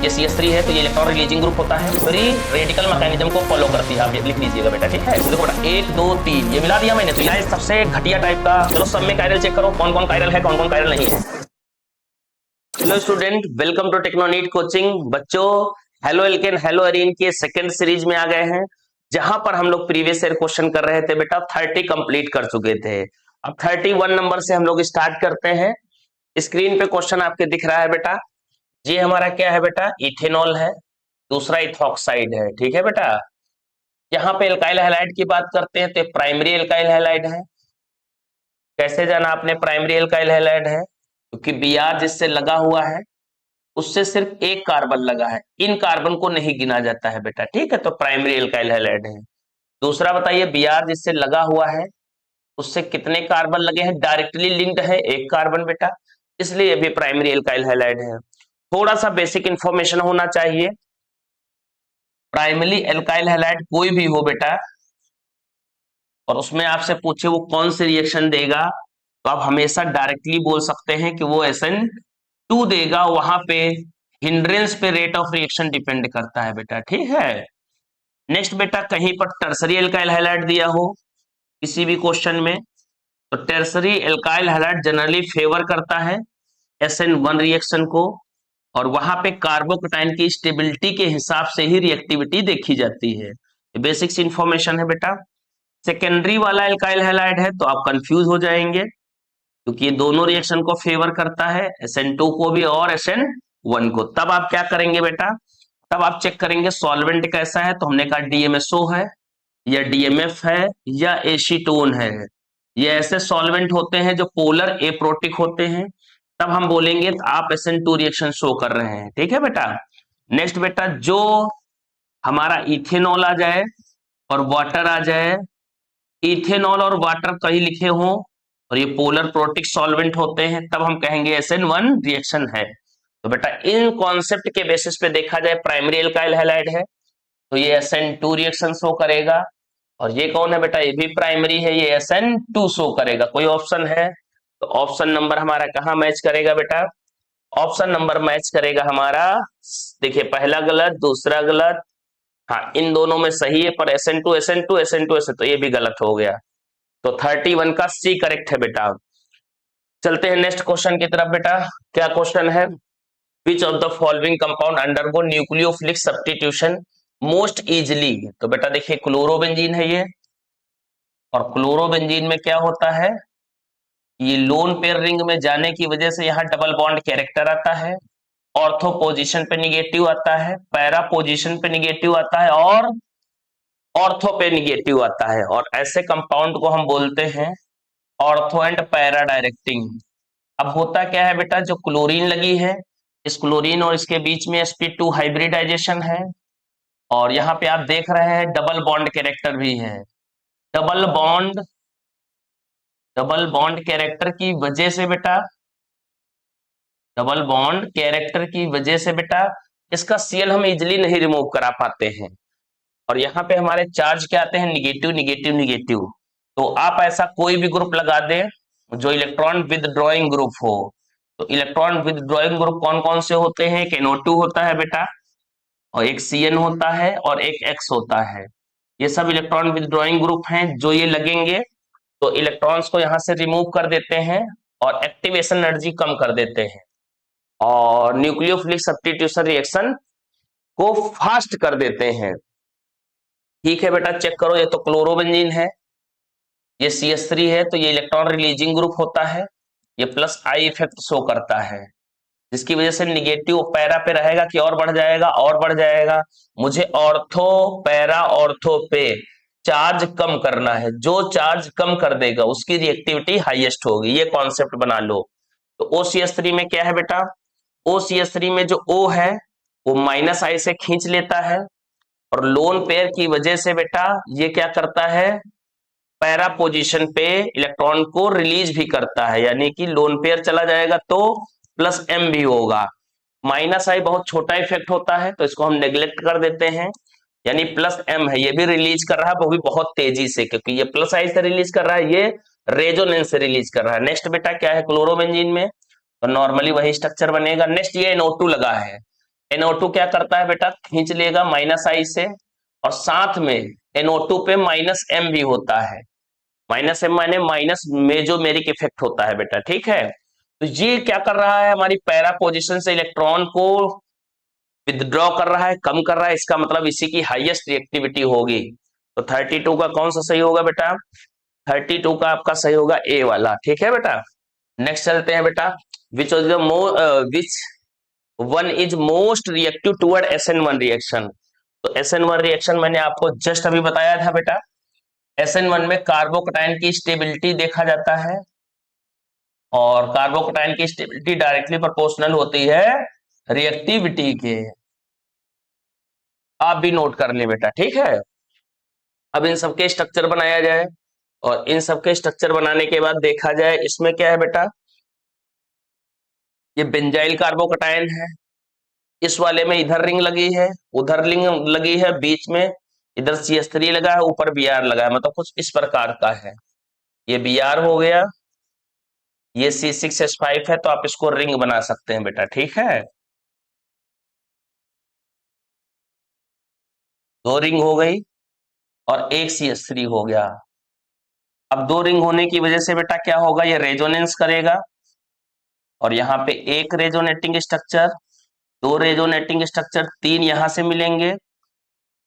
ये CH3 है तो ये इलेक्ट्रॉन रिलीजिंग ग्रुप होता है, फ्री रेडिकल मैकेनिज्म को फॉलो करती है। आप लिख लीजिएगा बेटा, ठीक है। तो देखो बेटा 1 2 3 ये मिला दिया मैंने, तो यहाँ सबसे घटिया टाइप का। चलो सब में कायरल चेक करो, कौन कौन कायरल है, कौन कौन कायरल नहीं है। Hello student, welcome to Technoneet coaching. बच्चों हेलो एल्केन हेलो एरीन के सेकंड सीरीज में आ गए हैं, जहां पर हम लोग प्रीवियस ईयर क्वेश्चन कर रहे थे बेटा। 30 कंप्लीट कर चुके थे, अब 31 नंबर से हम लोग स्टार्ट करते हैं। स्क्रीन पे क्वेश्चन आपके दिख रहा है बेटा। ये हमारा क्या है बेटा, इथेनॉल है, दूसरा इथॉक्साइड है, ठीक है बेटा। यहाँ पे एल्काइल हैलाइड की बात करते हैं तो प्राइमरी एल्काइल हैलाइड है। कैसे जाना आपने प्राइमरी एल्काइल हैलाइड है, क्योंकि Br जिससे लगा हुआ है उससे सिर्फ एक कार्बन लगा है, इन कार्बन को नहीं गिना जाता है बेटा, ठीक है। तो प्राइमरी एल्काइल हैलाइड है। दूसरा बताइए, Br जिससे लगा हुआ है उससे कितने कार्बन लगे हैं, डायरेक्टली लिंक्ड है, एक कार्बन बेटा, इसलिए ये भी प्राइमरी एल्काइल हैलाइड है। थोड़ा सा बेसिक इंफॉर्मेशन होना चाहिए। प्राइमरी एल्काइल हैलाइड कोई भी हो बेटा और उसमें आपसे पूछे वो कौन सी रिएक्शन देगा, तो आप हमेशा डायरेक्टली बोल सकते हैं कि वो SN2 देगा। वहां पे हिंड्रेंस पे रेट ऑफ रिएक्शन डिपेंड करता है बेटा, ठीक है। नेक्स्ट बेटा, कहीं पर टर्सरी एल्काइल हैलाइड दिया हो किसी भी क्वेश्चन में, तो tertiary alkyl halide generally favour करता है SN1 रिएक्शन को, और वहां पे कार्बोकटाइन की स्टेबिलिटी के हिसाब से ही रिएक्टिविटी देखी जाती है। बेसिक्स इंफॉर्मेशन है बेटा। सेकेंडरी वाला एल्काइल हैलाइड है तो आप कंफ्यूज हो जाएंगे, क्योंकि ये दोनों रिएक्शन को फेवर करता है, SN2 को भी और SN1 को। तब आप क्या करेंगे बेटा, तब आप चेक करेंगे सॉल्वेंट कैसा है, तो हमने कहा DMSO है या DMF है या एसीटोन है। ये ऐसे सॉल्वेंट होते हैं जो पोलर एप्रोटिक होते हैं, तब हम बोलेंगे तो आप SN2 रिएक्शन शो कर रहे हैं, ठीक है बेटा। नेक्स्ट बेटा, जो हमारा इथेनॉल आ जाए और वाटर आ जाए, इथेनॉल और वाटर कहीं लिखे हों और ये पोलर प्रोटिक सॉल्वेंट होते हैं, तब हम कहेंगे SN1 रिएक्शन है। तो बेटा इन कॉन्सेप्ट के बेसिस पे देखा जाए, प्राइमरी एल्काइल हैलाइड है तो ये SN2 रिएक्शन शो करेगा, और ये कौन है बेटा, ये भी प्राइमरी है, ये SN2 शो करेगा। कोई ऑप्शन है तो ऑप्शन नंबर हमारा कहाँ मैच करेगा बेटा, ऑप्शन नंबर मैच करेगा हमारा, देखिए पहला गलत दूसरा गलत, हाँ इन दोनों में सही है, पर SN2 SN2 SN2 SN तो ये भी गलत हो गया। तो 31 का C करेक्ट है बेटा। चलते हैं नेक्स्ट क्वेश्चन की तरफ बेटा। क्या क्वेश्चन है, which of the following compound undergo nucleophilic substitution most easily. तो बेटा देखिए क्लोरोबेंजीन है ये, और क्लोरोबेंजीन में क्या होता है, ये लोन पेयर रिंग में जाने की वजह से यहाँ डबल बॉन्ड कैरेक्टर आता है, ऑर्थो पोजीशन पे निगेटिव आता है, पैरा पोजीशन पे निगेटिव आता है, और ऑर्थो पे निगेटिव आता है, और ऐसे कंपाउंड को हम बोलते हैं ऑर्थो एंड पैरा डायरेक्टिंग। अब होता क्या है बेटा, जो क्लोरीन लगी है, इस क्लोरीन और इसके बीच में sp2 हाइब्रिडाइजेशन है, और यहाँ पे आप देख रहे हैं डबल बॉन्ड कैरेक्टर भी है। डबल बॉन्ड कैरेक्टर की वजह से बेटा, डबल बॉन्ड कैरेक्टर की वजह से बेटा इसका Cl हम इजिली नहीं रिमूव करा पाते हैं, और यहाँ पे हमारे चार्ज क्या आते हैं, निगेटिव निगेटिव निगेटिव। तो आप ऐसा कोई भी ग्रुप लगा दें जो इलेक्ट्रॉन विदड्रॉइंग ग्रुप हो, तो इलेक्ट्रॉन विदड्रॉइंग ग्रुप कौन कौन से होते हैं, एक NO2 होता है बेटा, और एक CN होता है, और एक X होता है। ये सब इलेक्ट्रॉन विदड्रॉइंग ग्रुप हैं, जो ये लगेंगे तो इलेक्ट्रॉन्स को यहाँ से रिमूव कर देते हैं और एक्टिवेशन एनर्जी कम कर देते हैं, और न्यूक्लियोफिलिक सब्स्टिट्यूशन रिएक्शन को फास्ट कर देते हैं, ठीक है बेटा। चेक करो, ये तो क्लोरोबेंजीन है, ये CH3 है, तो ये इलेक्ट्रॉन रिलीजिंग ग्रुप होता है, ये +I इफेक्ट शो करता है, जिसकी वजह से निगेटिव पैरा पे रहेगा कि और बढ़ जाएगा, और बढ़ जाएगा। मुझे ऑर्थो पैरा ऑर्थो पे चार्ज कम करना है, जो चार्ज कम कर देगा उसकी रिएक्टिविटी हाईएस्ट होगी, ये कॉन्सेप्ट बना लो। तो OCH3 में क्या है बेटा, OCH3 में जो O है वो -I से खींच लेता है, और लोन पेयर की वजह से बेटा ये क्या करता है, पैरा पोजीशन पे इलेक्ट्रॉन को रिलीज भी करता है, यानी कि लोन पेयर चला जाएगा तो +M भी होगा। -I बहुत छोटा इफेक्ट होता है तो इसको हम नेग्लेक्ट कर देते हैं, यानी +M है, ये भी रिलीज कर रहा है, वो भी बहुत तेजी से, क्योंकि ये +I से रिलीज कर रहा है, ये रेजोनेंस से रिलीज कर रहा है। नेक्स्ट बेटा क्या है क्लोरोबेंजीन में, तो नॉर्मली वही स्ट्रक्चर बनेगा। नेक्स्ट ये NO2 लगा है, NO2 क्या करता है बेटा, खींच लेगा माइनस आई से, और साथ में NO2 पे माइनस एम भी होता है। माइनस एम माने माइनस मेजोमेरिक इफेक्ट होता है बेटा, ठीक है। तो ये क्या कर रहा है, हमारी पैरा पोजीशन से इलेक्ट्रॉन को विदड्रॉ कर रहा है, कम कर रहा है, इसका मतलब इसी की हाईएस्ट रिएक्टिविटी होगी। तो 32 का कौन सा सही होगा बेटा, 32 का आपका सही होगा ए वाला, ठीक है बेटा। नेक्स्ट चलते हैं बेटा, which was the which one is most reactive toward SN1 reaction. तो SN1 रिएक्शन मैंने आपको जस्ट अभी बताया था बेटा। SN1 में कार्बोकटायन की स्टेबिलिटी देखा जाता है, और कार्बोकटायन की स्टेबिलिटी डायरेक्टली प्रोपोर्शनल होती है रिएक्टिविटी के। आप भी नोट कर लें बेटा, ठीक है। अब इन सबके स्ट्रक्चर बनाया जाए, और इन सबके स्ट्रक्चर बनाने के बाद देखा जाए इसमें क्या है बेटा, ये बेंजाइल कार्बोकटायन है, इस वाले में इधर रिंग लगी है, उधर रिंग लगी है, बीच में इधर CH3 लगा है, ऊपर Br लगा है, मतलब कुछ इस प्रकार का है। ये Br हो गया, ये C6H5 है, तो आप इसको रिंग बना सकते हैं बेटा, ठीक है। दो रिंग हो गई और एक CH3 हो गया। अब दो रिंग होने की वजह से बेटा क्या होगा, ये रेजोनेंस करेगा, और यहाँ पे एक रेजोनेटिंग स्ट्रक्चर, दो रेजोनेटिंग स्ट्रक्चर, तीन यहां से मिलेंगे,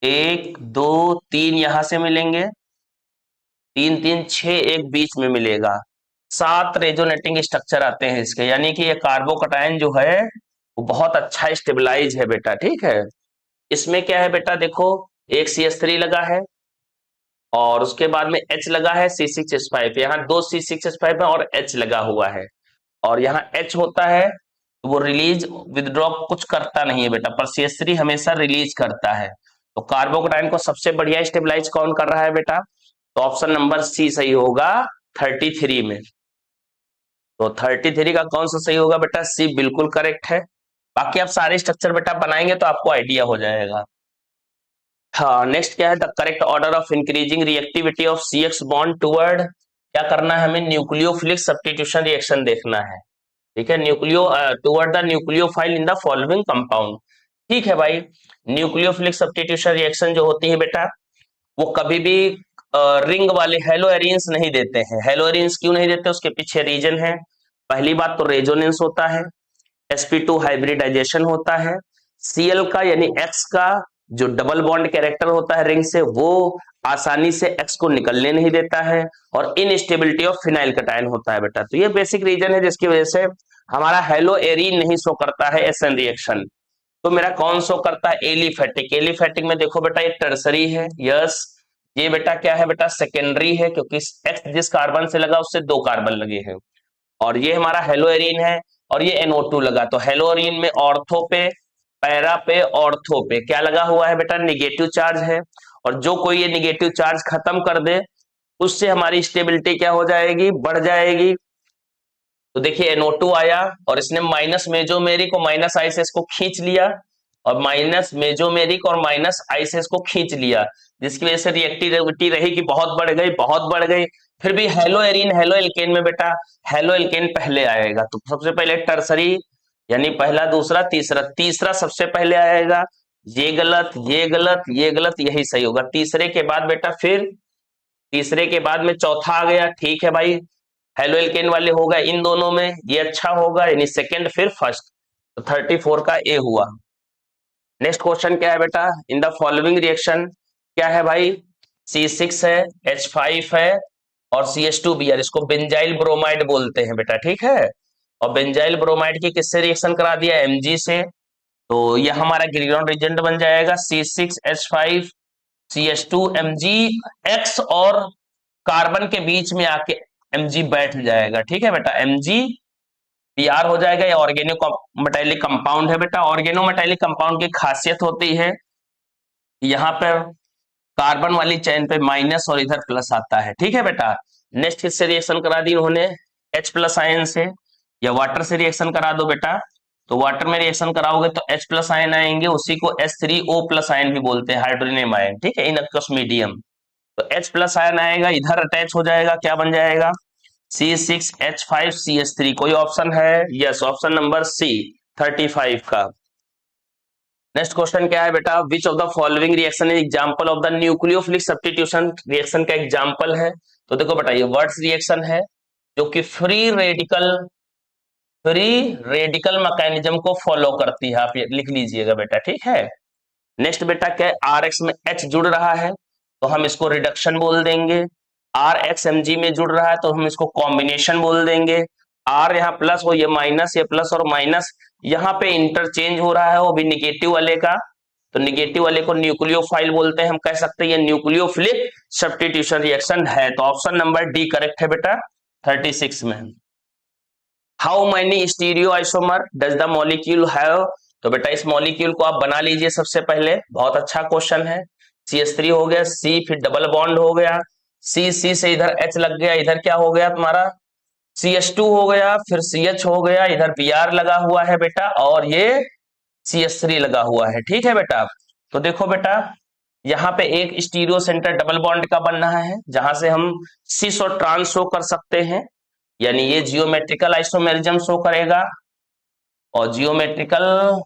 एक दो तीन यहां से मिलेंगे, तीन तीन छह एक बीच में मिलेगा, सात रेजोनेटिंग स्ट्रक्चर आते हैं इसके। यानी कि ये कार्बोकटायन जो है वो बहुत अच्छा स्टेबलाइज है बेटा, ठीक है। इसमें क्या है बेटा, देखो एक CH3 लगा है, और उसके बाद में H लगा है, C6H5, यहाँ दो C6H5 है और H लगा हुआ है, और यहाँ H होता है तो वो रिलीज विदड्रॉ कुछ करता नहीं है बेटा, पर CH3 हमेशा रिलीज करता है। तो कार्बोकटायन को सबसे बढ़िया स्टेबलाइज कौन कर रहा है बेटा, तो ऑप्शन नंबर सी सही होगा 33 में। तो 33 का कौन सा सही होगा बेटा, सी बिल्कुल करेक्ट है। बाकी आप सारे स्ट्रक्चर बेटा बनाएंगे तो आपको आइडिया हो जाएगा। हाँ, नेक्स्ट क्या है, the correct order of increasing reactivity of CX bond toward, क्या करना है हमें, न्यूक्लियोफिलिक सब्स्टिट्यूशन रिएक्शन देखना है, ठीक है। Nucleo toward the nucleophile in the following compound, ठीक है भाई। न्यूक्लियोफिलिक सब्स्टिट्यूशन रिएक्शन जो होती है बेटा, वो कभी भी रिंग वाले हेलो एरियंस नहीं देते हैं। हेलो एरियंस क्यों नहीं देते, उसके पीछे रीजन है। पहली बात तो रेजोनेंस होता है, sp2 हाइब्रिडाइजेशन होता है, Cl का यानी X का जो डबल बॉन्ड कैरेक्टर होता है रिंग से, वो आसानी से X को निकलने नहीं देता है, और इनस्टेबिलिटी ऑफ फिनाइल कटायन होता है बेटा। तो ये बेसिक रीजन है जिसकी वजह से हमारा हेलो एरीन नहीं शो करता है SN रिएक्शन। तो मेरा कौन शो करता है, एलिफेटिक। एलिफेटिक में देखो बेटा ये टर्सरी है, यस। ये बेटा क्या है बेटा, सेकेंडरी है, क्योंकि X जिस कार्बन से लगा उससे दो कार्बन लगे हैं, और ये हमारा हेलोएरिन है, और ये NO2 लगा। तो हेलोएरिन में ऑर्थो पे, पैरा पे, ऑर्थो पे क्या लगा हुआ है बेटा, निगेटिव चार्ज है, और जो कोई ये निगेटिव चार्ज खत्म कर दे उससे हमारी स्टेबिलिटी क्या हो जाएगी, बढ़ जाएगी। तो देखिए NO2 आया और इसने माइनस मेजोमेरिक और माइनस आइसेस को खींच लिया, और माइनस मेजोमेरिक और माइनस आइसेस को खींच लिया, जिसकी वजह से रिएक्टिविटी रही कि बहुत बढ़ गई, बहुत बढ़ गई। फिर भी हेलो एरीन हेलो एल्केन में बेटा हेलो एल्केन पहले आएगा, तो सबसे पहले टर्सरी यानी पहला दूसरा तीसरा, तीसरा सबसे पहले आएगा। ये गलत, ये गलत, ये गलत, यही सही होगा। तीसरे के बाद बेटा फिर तीसरे के बाद में चौथा आ गया, ठीक है भाई। हेलो एल्केन वाले होगा इन दोनों में, ये अच्छा होगा, यानी सेकंड फिर फर्स्ट। तो 34 का ए हुआ। नेक्स्ट क्वेश्चन क्या है बेटा, इन द फॉलोइंग रिएक्शन क्या है भाई, C6 है, H5 है, और CH2Br, इसको बेंजाइल ब्रोमाइड बोलते हैं बेटा, ठीक है। और बेंजाइल ब्रोमाइड की किससे रिएक्शन करा दिया, Mg से। तो ये हमारा ग्रीन रिजेंट बन जाएगा, C6H5 CH2 MgX, और कार्बन के बीच में आके Mg बैठ जाएगा, ठीक है बेटा। MgBr हो जाएगा। ये ऑर्गेनो मेटालिक कंपाउंड है बेटा। ऑर्गेनो मेटालिक कंपाउंड की खासियत होती है, यहाँ पर कार्बन वाली चेन पे माइनस और इधर प्लस आता है, ठीक है बेटा। नेक्स्ट किससे रिएक्शन करा दी उन्होंने, H प्लस आयन से, या वाटर से रिएक्शन करा दो बेटा। तो वाटर में रिएक्शन कराओगे तो H प्लस आयन आएंगे, उसी को H3O प्लस आयन भी बोलते हैं, हाइड्रोजन आयन, ठीक है, इन aqueous मीडियम। तो H प्लस आयन आएगा, इधर अटैच हो जाएगा, क्या बन जाएगा, C6H5CH3। कोई ऑप्शन है, यस, ऑप्शन नंबर सी 35 का। नेक्स्ट क्वेश्चन क्या है बेटा, which of the following reaction is example of the nucleophilic substitution reaction का एग्जांपल है। तो देखो बेटा ये वर्ड्स रिएक्शन है जो कि फ्री रेडिकल मैकेनिज्म को फॉलो करती है, आप ये लिख लीजिएगा बेटा, ठीक है। नेक्स्ट बेटा क्या है, आर एक्स में एच जुड़ रहा है तो हम इसको रिडक्शन बोल देंगे। आर एक्स एम जी में जुड़ रहा है तो हम इसको कॉम्बिनेशन बोल देंगे। आर यहाँ प्लस हो, ये माइनस, ये प्लस और माइनस यहाँ पे इंटरचेंज हो रहा है, वो भी निगेटिव वाले का, तो निगेटिव वाले को न्यूक्लियोफाइल बोलते हैं, हम कह सकते हैं ये न्यूक्लियोफिलिक सब्स्टिट्यूशन रिएक्शन है। तो ऑप्शन नंबर डी करेक्ट है बेटा 36 में। How many stereo isomer does the molecule have, तो बेटा इस मॉलिक्यूल को आप बना लीजिए सबसे पहले, बहुत अच्छा क्वेश्चन है। CH3 हो गया, C फिर डबल बॉन्ड हो गया, C से इधर H लग गया, इधर क्या हो गया तुम्हारा CH2 हो गया, फिर CH हो गया, इधर Br लगा हुआ है बेटा, और ये CH3 लगा हुआ है, ठीक है बेटा। तो देखो बेटा यहाँ पे एक स्टीरियो सेंटर डबल बॉन्ड का बन रहा है जहां से हम सिस और ट्रांस शो कर सकते हैं, यानी ये जियोमेट्रिकल आइसोमेरिज्म शो करेगा, और जियोमेट्रिकल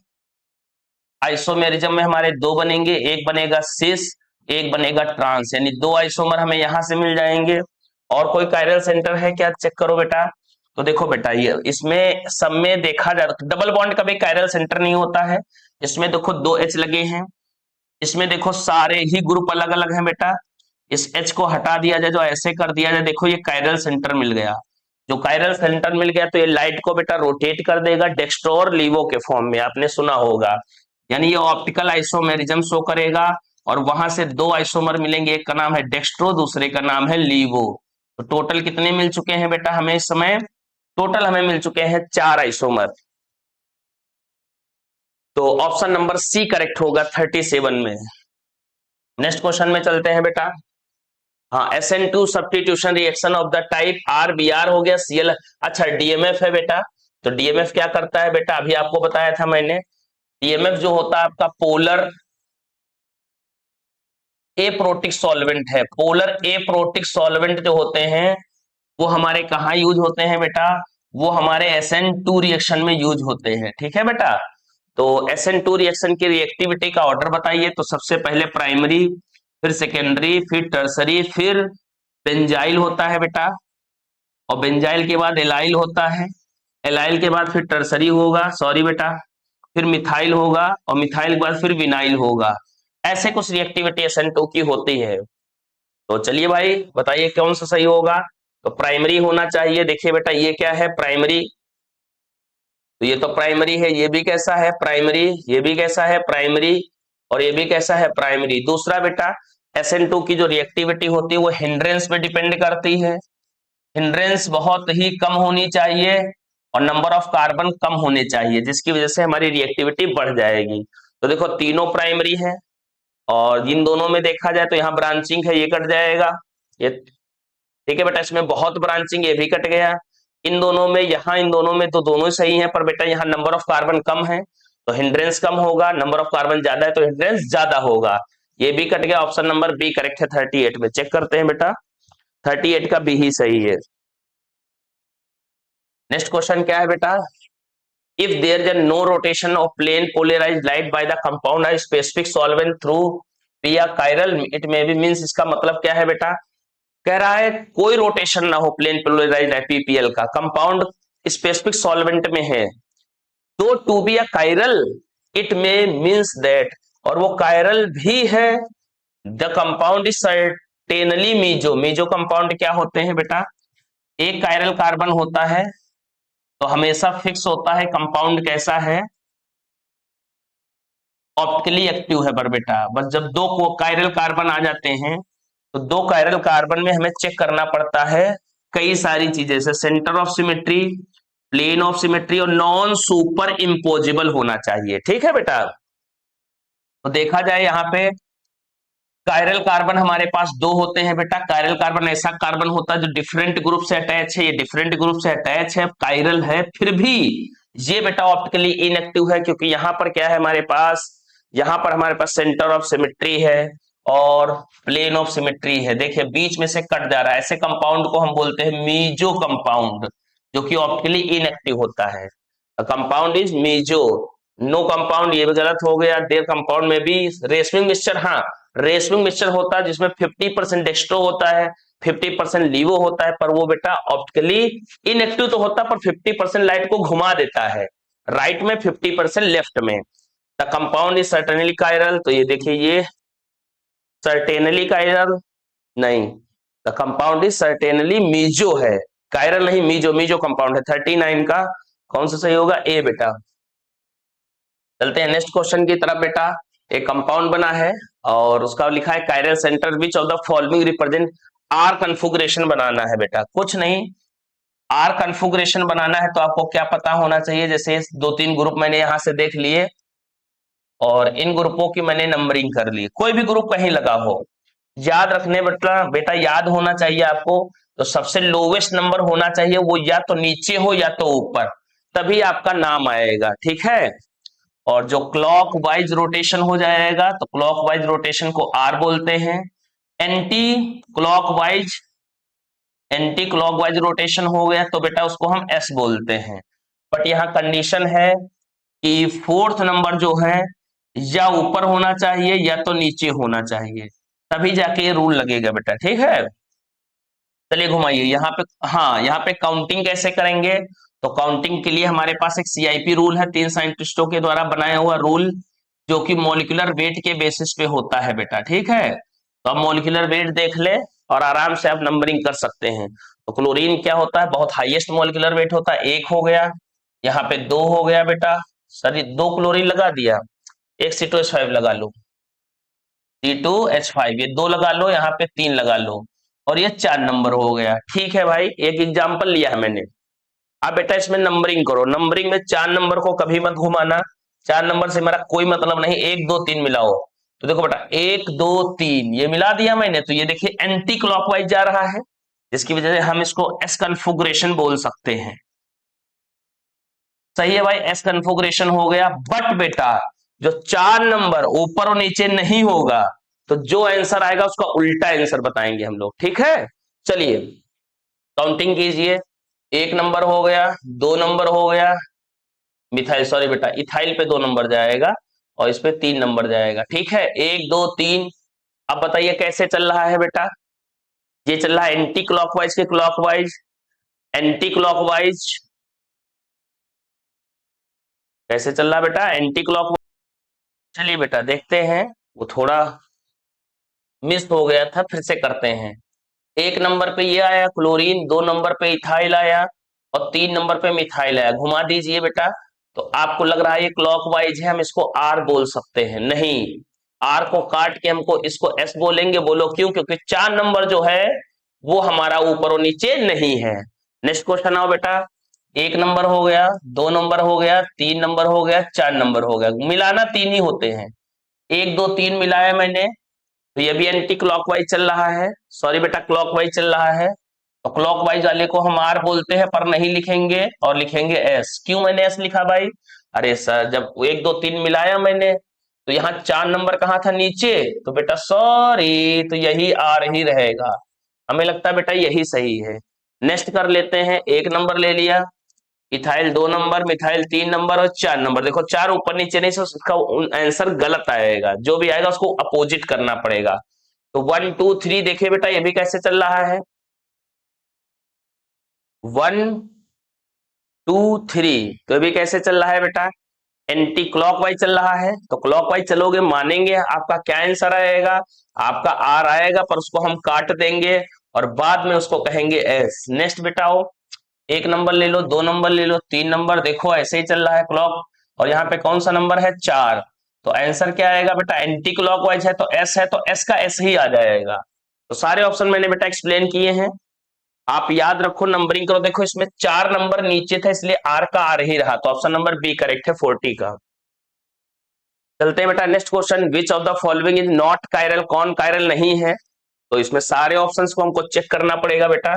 आइसोमेरिज्म में हमारे दो बनेंगे, एक बनेगा सिस, एक बनेगा ट्रांस, यानी दो आइसोमर हमें यहां से मिल जाएंगे। और कोई कायरल सेंटर है क्या, चेक करो बेटा। तो देखो बेटा ये इसमें सब में देखा जाए तो डबल बॉन्ड का भी कायरल सेंटर नहीं होता है, इसमें देखो दो एच लगे हैं, इसमें देखो सारे ही ग्रुप अलग अलग हैं बेटा। इस एच को हटा दिया जाए, जो ऐसे कर दिया जाए, देखो ये कायरल सेंटर मिल गया। जो कायरल सेंटर मिल गया तो ये लाइट को बेटा रोटेट कर देगा डेक्स्ट्रो और लीवो के फॉर्म में, आपने सुना होगा, यानी ये ऑप्टिकल आइसोमेरिज्म शो करेगा। और वहां से दो आइसोमर मिलेंगे, एक का नाम है डेक्स्ट्रो, दूसरे का नाम है लीवो। तो टोटल कितने मिल चुके हैं बेटा हमें इस समय, टोटल हमें मिल चुके हैं 4 आइसोमर। तो ऑप्शन नंबर सी करेक्ट होगा 37 में। नेक्स्ट क्वेश्चन में चलते हैं बेटा। हाँ, SN2 substitution reaction of the type RBr हो गया Cl, अच्छा DMF है बेटा। तो DMF क्या करता है बेटा, अभी आपको बताया था मैंने, DMF जो होता है आपका पोलर एप्रोटिक सॉल्वेंट है। पोलर एप्रोटिक सॉल्वेंट जो होते हैं वो हमारे कहाँ यूज होते हैं बेटा, वो हमारे SN2 रिएक्शन में यूज होते हैं, ठीक है बेटा। तो SN2 रिएक्शन की रिएक्टिविटी का ऑर्डर बताइए, तो सबसे पहले प्राइमरी, फिर सेकेंडरी, फिर टर्सरी, फिर बेंजाइल होता है बेटा, और बेंजाइल के बाद एलाइल होता है, एलाइल के बाद फिर टर्सरी होगा, सॉरी बेटा, फिर मिथाइल होगा, और मिथाइल के बाद फिर विनाइल होगा। ऐसे कुछ रिएक्टिविटी SN2 की होती है। तो चलिए भाई बताइए कौन सा सही होगा, तो प्राइमरी होना चाहिए। देखिए बेटा ये क्या है प्राइमरी, तो ये तो प्राइमरी है, ये भी कैसा है प्राइमरी, ये भी कैसा है प्राइमरी, और ये भी कैसा है प्राइमरी। दूसरा बेटा SN2 की जो रिएक्टिविटी होती है वो हिंड्रेंस पे डिपेंड करती है, हिंड्रेंस बहुत ही कम होनी चाहिए और नंबर ऑफ कार्बन कम होने चाहिए, जिसकी वजह से हमारी रिएक्टिविटी बढ़ जाएगी। तो देखो तीनों प्राइमरी है, और इन दोनों में देखा जाए तो यहाँ ब्रांचिंग है, ये कट जाएगा, ये ठीक है बेटा, इसमें बहुत ब्रांचिंग, ये भी कट गया। इन दोनों में, यहाँ इन दोनों में तो दोनों ही सही है, पर बेटा यहाँ नंबर ऑफ कार्बन कम है तो हिंड्रेंस कम होगा, नंबर ऑफ कार्बन ज्यादा है तो हिंड्रेंस ज्यादा होगा, ये भी कट गया। ऑप्शन नंबर बी करेक्ट है 38 में। चेक करते हैं बेटा 38 का बी ही सही है। नेक्स्ट क्वेश्चन क्या है बेटा, if there is no rotation of plane polarized light by the compound or specific solvent through via chiral it may be means, इसका मतलब क्या है बेटा, कह रहा है कोई रोटेशन ना हो प्लेन पोलराइज्ड PPL का, कंपाउंड स्पेसिफिक सॉल्वेंट में है, तो to be a chiral it may means that, और वो कायरल भी है, the compound is certainly meso. Meso compound क्या होते हैं बेटा, एक कायरल कार्बन होता है तो हमेशा फिक्स होता है कंपाउंड कैसा है, ऑप्टिकली एक्टिव है, पर बेटा बस जब दो कायरल कार्बन आ जाते हैं तो दो कायरल कार्बन में हमें चेक करना पड़ता है कई सारी चीजें, जैसे centre of symmetry, plane of symmetry, और नॉन सुपर इम्पोजिबल होना चाहिए, ठीक है बेटा। तो देखा जाए यहाँ पे कायरल कार्बन हमारे पास दो होते हैं बेटा। कायरल कार्बन ऐसा कार्बन होता है जो डिफरेंट ग्रुप से अटैच है, ये डिफरेंट ग्रुप से अटैच है, कायरल है, फिर भी ये बेटा ऑप्टिकली इनएक्टिव है, क्योंकि यहाँ पर क्या है हमारे पास, यहाँ पर हमारे पास सेंटर ऑफ सिमेट्री है और प्लेन ऑफ सिमेट्री है, देखिए बीच में से कट जा रहा है, ऐसे कंपाउंड को हम बोलते हैं मीजो कंपाउंड, जो कि ऑप्टिकली इनएक्टिव होता है। Compound is meso, no compound, ये भी गलत हो गया। देयर कंपाउंड में भी रेशमिंग मिक्सचर, हाँ रेशमिंग मिक्सचर होता है जिसमें 50% डेक्स्ट्रो होता है, 50% लीवो होता है, पर वो बेटा ऑप्टिकली इनएक्टिव तो होता है पर 50% लाइट को घुमा देता है, राइट में 50% लेफ्ट में। The compound is certainly chiral, तो ये देखिए ये सर्टेनली कायरल नहीं, the compound is certainly meso है, कायरल नहीं मीजो, मीजो कंपाउंड है। 39 का कौन सा सही होगा, ए बेटा। चलते हैं नेक्स्ट क्वेश्चन की तरफ बेटा। एक कंपाउंड बना है और उसका लिखा है chiral centre which of the following represent R configuration बनाना है बेटा, कुछ नहीं, आर कन्फिगरेशन बनाना है तो आपको क्या पता होना चाहिए, जैसे 2-3 ग्रुप मैंने यहां से देख लिए और इन ग्रुपों की मैंने नंबरिंग कर ली, कोई भी ग्रुप कहीं लगा हो, याद रखने बेटा, बेटा याद होना चाहिए आपको, तो सबसे लोवेस्ट नंबर होना चाहिए, वो या तो नीचे हो या तो ऊपर, तभी आपका नाम आएगा, ठीक है। और जो क्लॉक वाइज रोटेशन हो जाएगा तो क्लॉक वाइज रोटेशन को आर बोलते हैं। Anti clock wise, anti clock wise rotation हो गया तो बेटा उसको हम एस बोलते हैं। बट यहाँ कंडीशन है कि फोर्थ नंबर जो है या ऊपर होना चाहिए या तो नीचे होना चाहिए, तभी जाके ये रूल लगेगा बेटा, ठीक है। चलिए घुमाइए यहाँ पे, हाँ यहाँ पे काउंटिंग कैसे करेंगे, तो काउंटिंग के लिए हमारे पास एक सीआईपी रूल है, 3 साइंटिस्टों के द्वारा बनाया हुआ रूल, जो कि मॉलिक्यूलर वेट के बेसिस पे होता है बेटा, ठीक है। तो अब मॉलिक्यूलर वेट देख ले और आराम से आप नंबरिंग कर सकते हैं। तो क्लोरीन क्या होता है, बहुत हाईएस्ट मॉलिक्यूलर वेट होता है, 1 हो गया, यहाँ पे 2 हो गया बेटा, सॉरी 2 क्लोरीन लगा दिया, एक C2H5 लगा लो, C2H5 ये 2 लगा लो, यहाँ पे 3 लगा लो और ये 4 नंबर हो गया, ठीक है भाई, एक एग्जांपल लिया है मैंने। अब बेटा इसमें नंबरिंग करो, नंबरिंग में 4 नंबर को कभी मत घुमाना, 4 नंबर से मेरा कोई मतलब नहीं, 1 2 3 मिलाओ, तो देखो बेटा 1 2 3 ये मिला दिया मैंने, तो ये देखिए एंटी क्लॉकवाइज जा रहा है, जिसकी वजह से हम इसको एस कन्फिगरेशन बोल सकते हैं। सही है भाई, एस कन्फिगरेशन हो गया। बट बेटा जो 4 नंबर ऊपर और नीचे नहीं होगा तो जो आंसर आएगा उसका उल्टा आंसर बताएंगे हम लोग, ठीक है। चलिए काउंटिंग कीजिए, 1 नंबर हो गया, 2 नंबर हो गया, मिथाइल सॉरी बेटा इथाइल पे 2 नंबर जाएगा और इस पे 3 नंबर जाएगा, ठीक है, 1 2 3। अब बताइए कैसे चल रहा है बेटा, ये चल रहा है एंटी क्लॉकवाइज के क्लॉकवाइज, एंटी क्लॉकवाइज कैसे चल रहा है बेटा, एंटी क्लॉकवाइज। चलिए बेटा देखते हैं, वो थोड़ा मिस हो गया था, फिर से करते हैं। 1 नंबर पे ये आया क्लोरीन, 2 नंबर पे इथाइल आया और 3 नंबर पे मिथाइल आया, घुमा दीजिए बेटा। तो आपको लग रहा है ये क्लॉकवाइज है, हम इसको आर बोल सकते हैं, नहीं, आर को काट के हमको इसको एस बोलेंगे, बोलो क्यों, क्योंकि 4 नंबर जो है वो हमारा ऊपर और नीचे नहीं है। नेक्स्ट क्वेश्चन आओ बेटा, 1 नंबर हो गया, 2 नंबर हो गया, 3 नंबर हो गया, 4 नंबर हो गया, मिलाना 3 ही होते हैं, 1 2 3 मिलाया मैंने, तो ये भी एंटी क्लॉकवाइज चल रहा है, सॉरी बेटा क्लॉकवाइज चल रहा है, तो क्लॉकवाइज वाले को हम आर बोलते हैं पर नहीं लिखेंगे और लिखेंगे एस। क्यों मैंने एस लिखा भाई, अरे सर जब 1 2 3 मिलाया मैंने तो यहाँ 4 नंबर कहाँ था, नीचे, तो बेटा सॉरी, तो यही आर ही रहेगा, हमें लगता है बेटा यही सही है। नेक्स्ट कर लेते हैं, 1 नंबर ले लिया, इथाइल 2 नंबर, मिथाइल 3 नंबर और 4 नंबर, देखो 4 ऊपर नीचे नहीं, उसका आंसर गलत आएगा, जो भी आएगा उसको अपोजिट करना पड़ेगा। तो 1 2 3 देखिए बेटा ये भी कैसे चल रहा है, 1 2 3, तो ये भी कैसे चल रहा है बेटा, एंटी क्लॉकवाइज चल रहा है, तो क्लॉकवाइज चलोगे मानेंगे, आपका क्या आंसर आएगा, आपका आर आएगा, पर उसको हम काट देंगे और बाद में उसको कहेंगे एस। नेक्स्ट बेटाओ, 1 नंबर ले लो, 2 नंबर ले लो, 3 नंबर, देखो ऐसे ही चल रहा है क्लॉक, और यहाँ पे कौन सा नंबर है, 4, तो आंसर क्या आएगा बेटा, एंटी क्लॉकवाइज है तो एस है, तो एस का एस ही आ जाएगा। तो सारे ऑप्शन मैंने बेटा एक्सप्लेन किए हैं, आप याद रखो, नंबरिंग करो, देखो इसमें 4 नंबर नीचे था इसलिए आर का आर ही रहा, तो ऑप्शन नंबर बी करेक्ट है 40 का। चलते हैं बेटा next question, which of the following is not chiral, कौन कायरल नहीं है, तो इसमें सारे ऑप्शंस को हमको चेक करना पड़ेगा बेटा,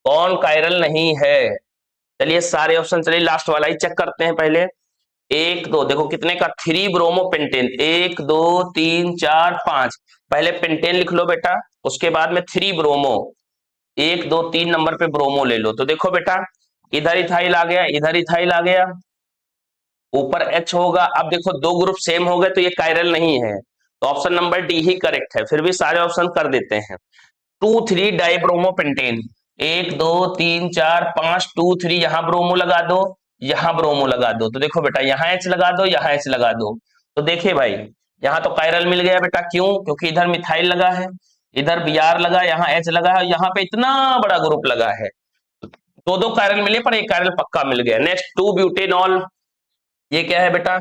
कौन कायरल नहीं है। चलिए सारे ऑप्शन, चलिए लास्ट वाला ही चेक करते हैं पहले, 1 2, देखो कितने का, 3 ब्रोमो पेंटेन, 1 2 3 4 5, पहले पेंटेन लिख लो बेटा, उसके बाद में 3 ब्रोमो, 1 2 3 नंबर पे ब्रोमो ले लो, तो देखो बेटा इधर इथाइल आ गया, इधर इथाइल आ गया, ऊपर H होगा। अब देखो दो ग्रुप सेम हो गए तो ये कायरल नहीं है, तो ऑप्शन नंबर डी ही करेक्ट है। फिर भी सारे ऑप्शन कर देते हैं। 2,3 डाइब्रोमोपेंटेन, 1 2 3 4 5, 2 3, यहाँ ब्रोमो लगा दो, यहाँ ब्रोमो लगा दो। तो देखो बेटा यहाँ H लगा दो, यहाँ H लगा दो। तो देखिए भाई यहाँ तो कायरल मिल गया बेटा, क्यों? क्योंकि इधर मिथाइल लगा है, इधर Br लगा, यहाँ H लगा है, यहाँ पे इतना बड़ा ग्रुप लगा है। दो दो कायरल मिले पर एक कायरल पक्का मिल गया। नेक्स्ट 2 ब्यूटेनॉल, ये क्या है बेटा?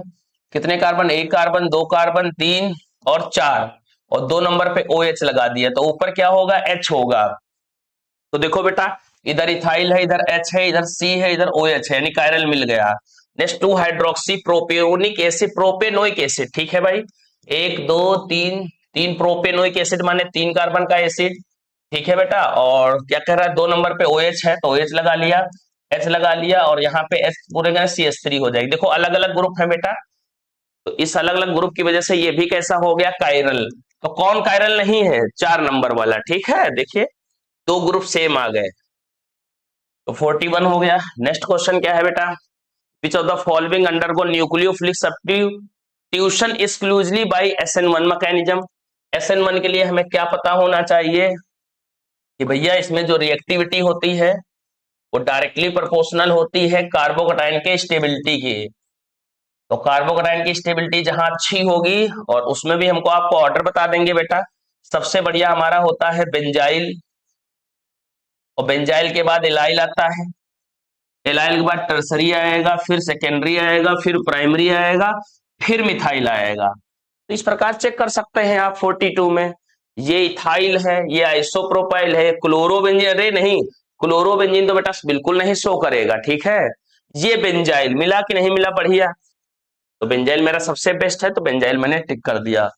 कितने कार्बन? एक कार्बन, दो कार्बन, तीन और चार, और 2 नंबर पे OH लगा दिया, तो ऊपर क्या होगा? H होगा। तो देखो बेटा इधर इथाइल है, इधर H है, इधर C है, इधर OH है, यानी कायरल मिल गया। Next 2 hydroxy propionic acid, propanoic acid, ठीक है भाई। 1 2 3, 3 प्रोपेनोइक एसिड माने 3 कार्बन का एसिड, ठीक है बेटा। और क्या कह रहा है? 2 नंबर पे OH है तो OH लगा लिया, H लगा लिया, और यहाँ पे H पूरे का CH3 हो जाएगी। देखो अलग अलग ग्रुप है बेटा, तो इस अलग अलग ग्रुप की वजह से ये भी कैसा हो गया? कायरल। तो कौन कायरल नहीं है? 4 नंबर वाला, ठीक है। देखिए दो ग्रुप सेम आ गए, तो 41 हो गया। नेक्स्ट क्वेश्चन क्या है बेटा? Which of the following undergo nucleophilic substitution exclusively by SN1 mechanism. SN1 के लिए हमें क्या पता होना चाहिए कि भैया इसमें जो रिएक्टिविटी होती है वो डायरेक्टली प्रोपोर्शनल होती है कार्बोकैटायन के स्टेबिलिटी की। तो कार्बोकैटायन की स्टेबिलिटी जहां अच्छी होगी, और उसमें भी हमको आपको ऑर्डर बता देंगे बेटा। सबसे बढ़िया हमारा होता है बेंजाइल, और बेंजाइल के बाद एलाइल आता है, एलाइल के बाद टर्सरी आएगा, फिर सेकेंडरी आएगा, फिर प्राइमरी आएगा, फिर मिथाइल आएगा। तो इस प्रकार चेक कर सकते हैं आप 42 में। ये इथाइल है, ये आइसोप्रोपाइल है, क्लोरोबेंजीन, अरे नहीं क्लोरोबेंजीन तो बेटा बिल्कुल नहीं शो करेगा, ठीक है। ये बेंजाइल मिला कि नहीं मिला? बढ़िया। तो बेंजाइल मेरा सबसे बेस्ट है, तो बेंजाइल मैंने टिक कर दिया।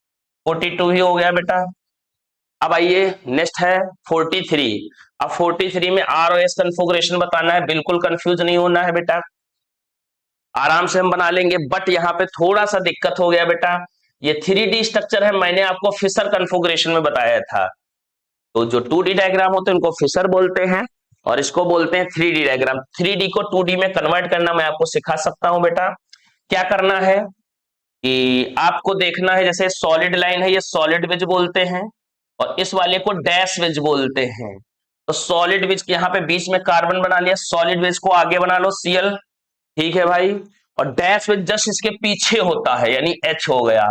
42 ही हो गया बेटा। अब आइए नेक्स्ट है 43। अब 43 में आर ओ एस कन्फिगरेशन बताना है, बिल्कुल कंफ्यूज नहीं होना है बेटा, आराम से हम बना लेंगे। बट यहाँ पे थोड़ा सा दिक्कत हो गया बेटा, ये 3D स्ट्रक्चर है, मैंने आपको फिशर कन्फिगरेशन में बताया था। तो जो 2D डायग्राम होते हैं उनको फिशर बोलते हैं, और इसको बोलते हैं 3D डायग्राम। 3D को 2D में कन्वर्ट करना मैं आपको सिखा सकता हूं बेटा। क्या करना है कि आपको देखना है, जैसे सॉलिड लाइन है, ये सॉलिड वेज बोलते हैं, और इस वाले को डैश वेज बोलते हैं। तो सॉलिड वेज यहाँ पे बीच में कार्बन बना लिया, सॉलिड वेज को आगे बना लो Cl, ठीक है भाई। और डैश वेज जस्ट इसके पीछे होता है, यानी H हो गया।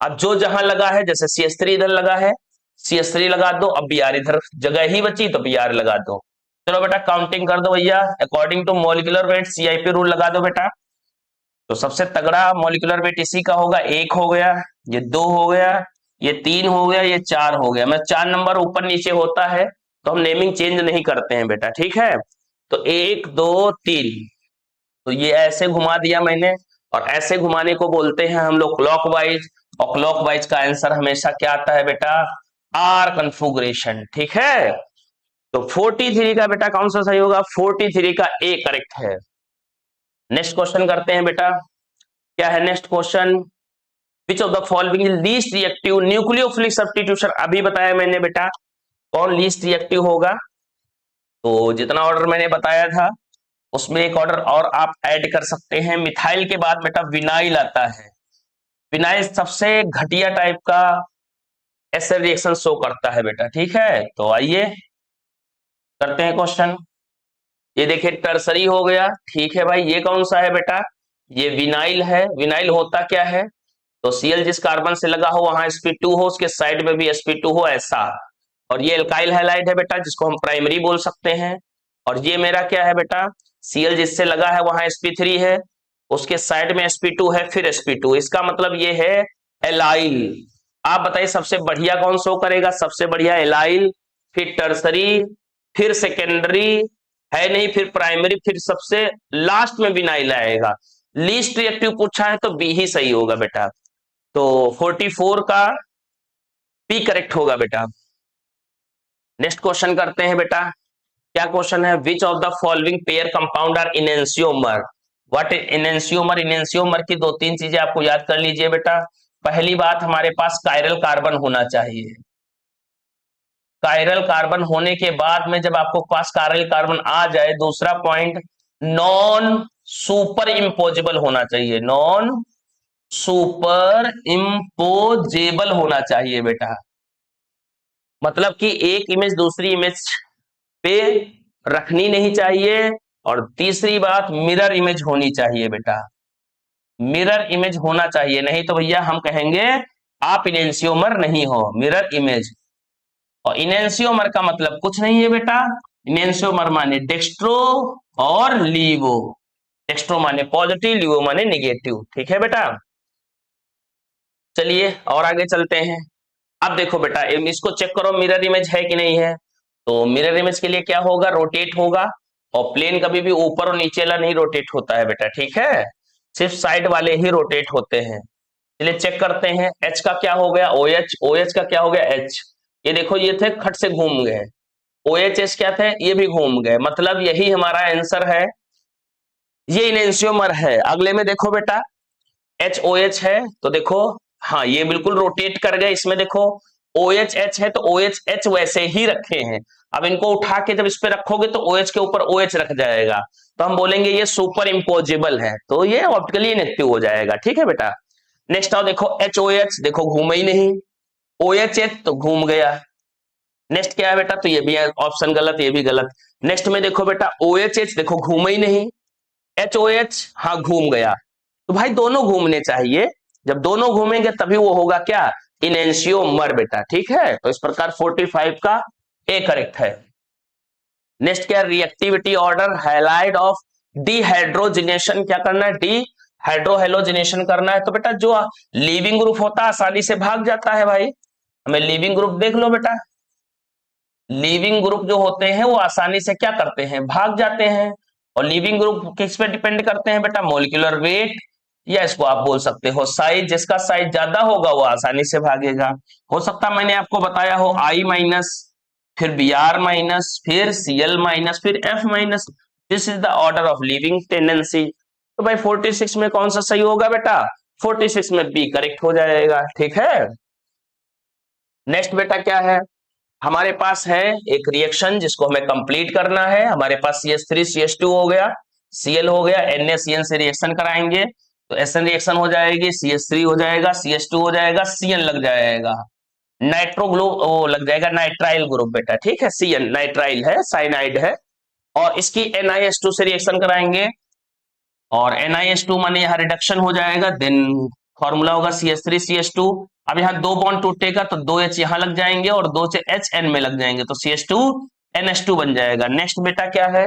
अब जो जहां लगा है, जैसे CH3 इधर लगा है, CH3 लगा दो। अब Br इधर जगह ही बची तो Br लगा दो। चलो बेटा काउंटिंग कर दो भैया, according to molecular weight CIP rule लगा दो बेटा। तो सबसे तगड़ा मॉलिक्यूलर वेट इसी का होगा, 1 हो गया, ये 2 हो गया, ये 3 हो गया, ये 4 हो गया। मैं 4 नंबर ऊपर नीचे होता है तो हम नेमिंग चेंज नहीं करते हैं बेटा, ठीक है। तो 1 2 3, तो ये ऐसे घुमा दिया मैंने, और ऐसे घुमाने को बोलते हैं हम लोग क्लॉकवाइज, और क्लॉकवाइज का आंसर हमेशा क्या आता है बेटा? आर कन्फिगरेशन, ठीक है। तो 43 का बेटा कौन सा सही होगा? 43 का ए करेक्ट है। नेक्स्ट क्वेश्चन करते हैं बेटा, क्या है next question? Which of the following is least reactive nucleophilic substitution. अभी बताया मैंने बेटा कौन लीस्ट रिएक्टिव होगा, तो जितना ऑर्डर मैंने बताया था उसमें एक ऑर्डर और आप ऐड कर सकते हैं। मिथाइल के बाद बेटा विनाइल आता है। विनाइल सबसे घटिया टाइप का एसिड रिएक्शन शो करता है बेटा, ठीक है। तो आइए करते हैं क्वेश्चन। ये देखिए टर्सरी हो गया, ठीक है भाई। ये कौन सा है बेटा? ये विनाइल है। विनाइल होता क्या है? तो Cl जिस कार्बन से लगा हो वहां sp2 हो, उसके साइड में भी sp2 हो, ऐसा। और ये एल्काइल हैलाइड है बेटा, जिसको हम प्राइमरी बोल सकते हैं। और ये मेरा क्या है बेटा? Cl जिससे लगा है वहां sp3 है, उसके साइड में sp2 है, फिर sp2, इसका मतलब ये है एलाइल। आप बताइए सबसे बढ़िया कौन शो करेगा? सबसे बढ़िया एलाइल, फिर टर्सरी, फिर सेकेंडरी, है नहीं, फिर प्राइमरी, फिर सबसे लास्ट में विनाइल आएगा। लीस्ट रिएक्टिव पूछा है तो बी ही सही होगा बेटा। तो 44 का बी करेक्ट होगा बेटा। नेक्स्ट क्वेश्चन करते हैं बेटा, क्या क्वेश्चन है? Which of the following pair compound are enantiomer. What is enantiomer? Enantiomer की दो तीन चीजें आपको याद कर लीजिए बेटा। पहली बात, हमारे पास कायरल कार्बन होना चाहिए। कायरल कार्बन होने के बाद में जब आपको पास कायरल कार्बन आ जाए, दूसरा पॉइंट नॉन सुपर इम्पोजेबल होना चाहिए, नॉन सुपर इम्पोजेबल होना चाहिए बेटा। मतलब कि एक इमेज दूसरी इमेज पे रखनी नहीं चाहिए। और तीसरी बात, मिरर इमेज होनी चाहिए बेटा, मिरर इमेज होना चाहिए, नहीं तो भैया हम कहेंगे आप इनेंशियोमर नहीं हो। मिरर इमेज, और इनेंशियोमर का मतलब कुछ नहीं है बेटा, इनेंशियोमर माने डेक्स्ट्रो और लीवो। डेक्स्ट्रो माने पॉजिटिव, लीवो माने निगेटिव, ठीक है बेटा। चलिए और आगे चलते हैं। अब देखो बेटा, इसको चेक करो मिरर इमेज है कि नहीं है। तो मिरर इमेज के लिए क्या होगा, रोटेट होगा, और प्लेन कभी भी ऊपर और नीचे वाला नहीं रोटेट होता है बेटा, ठीक है, सिर्फ साइड वाले ही रोटेट होते हैं। चलिए चेक करते हैं, एच का क्या हो गया, ओ एच, ओ एच का क्या हो गया एच। ये देखो ये थे खट से घूम गए, ओ एच एच क्या थे, ये भी घूम गए, मतलब यही हमारा आंसर है, ये इनेंशियोमर है। अगले में देखो बेटा, एच ओ एच है तो देखो, हाँ ये बिल्कुल रोटेट कर गए, इसमें देखो ओ एच एच है तो ओ एच एच वैसे ही रखे हैं। अब इनको उठा के जब इस पे रखोगे तो ओ एच के ऊपर ओ एच रख जाएगा, तो हम बोलेंगे ये सुपर इम्पोजेबल है, तो ये ऑप्टिकली इनएक्टिव हो जाएगा, ठीक है बेटा। नेक्स्ट आओ, देखो एच ओ एच, देखो घूमा ही नहीं, ओ एच एच तो घूम गया। नेक्स्ट क्या है बेटा, तो ये भी ऑप्शन गलत, ये भी गलत। नेक्स्ट में देखो बेटा, ओ एच एच देखो घूमा ही नहीं, एच ओ एच हाँ घूम गया, तो भाई दोनों घूमने चाहिए, जब दोनों घूमेंगे तभी वो होगा क्या, इनेंशियोमर बेटा, ठीक है। तो इस प्रकार 45 का ए करेक्ट है। नेक्स्ट क्या, reactivity order halide of dehydrogenation, क्या करना है, डी हाइड्रोहेलोजिनेशन करना है। तो बेटा जो लीविंग ग्रुप होता है आसानी से भाग जाता है भाई, हमें लीविंग ग्रुप देख लो बेटा, लिविंग ग्रुप जो होते हैं वो आसानी से क्या करते हैं, भाग जाते हैं। और लिविंग ग्रुप किस पे डिपेंड करते हैं बेटा, मोलिकुलर वेट, या इसको आप बोल सकते हो साइज, जिसका साइज ज्यादा होगा वो आसानी से भागेगा। हो सकता मैंने आपको बताया हो आई माइनस, फिर बी आर माइनस, फिर सी एल माइनस, फिर F minus, this is the order of living tendency. तो भाई 46 में कौन सा सही होगा बेटा, 46 में बी करेक्ट हो जाएगा, ठीक है। नेक्स्ट बेटा क्या है, हमारे पास है एक रिएक्शन जिसको हमें कंप्लीट करना है। हमारे पास CH3 CH2 हो गया, Cl हो गया, NaCN से रिएक्शन कराएंगे तो SN रिएक्शन हो जाएगी, CH3 हो जाएगा, CH2 हो जाएगा, Cn लग जाएगा, नाइट्रो ग्रुप वो लग जाएगा, नाइट्राइल ग्रुप बेटा, ठीक है, Cn नाइट्राइल है, साइनाइड है। और इसकी NiH2 से रिएक्शन कराएंगे, और NiH2 माने यहाँ रिडक्शन हो जाएगा, देन फॉर्मूला होगा CH3 CH2। अब यहाँ दो बॉन्ड टूटेगा तो दो H यहाँ लग जाएंगे और दो H N में लग जाएंगे, तो CH2 NH2 बन जाएगा। नेक्स्ट बेटा क्या है,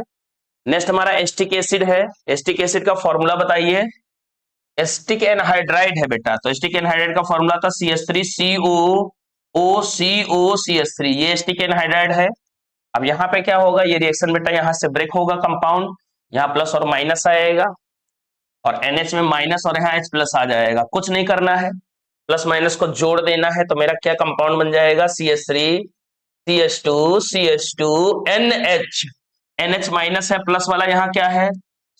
नेक्स्ट हमारा एस्टिक एसिड है, एस्टिक एसिड का फॉर्मूला बताइए। एस्टिक एनहाइड्राइड है बेटा, तो एस्टिक एनहाइड्राइड का फॉर्मूला था CH3CO, ये एस्टिक एनहाइड्राइड है। अब यहाँ पे क्या होगा, ये रिएक्शन बेटा यहाँ से ब्रेक होगा, कंपाउंड यहाँ प्लस और माइनस आएगा, और NH में माइनस और यहाँ H प्लस आ जाएगा, कुछ नहीं करना है, प्लस माइनस को जोड़ देना है, तो मेरा क्या कंपाउंड बन जाएगा, CH3 CH2 CH2 NH, NH minus है, प्लस वाला यहाँ क्या है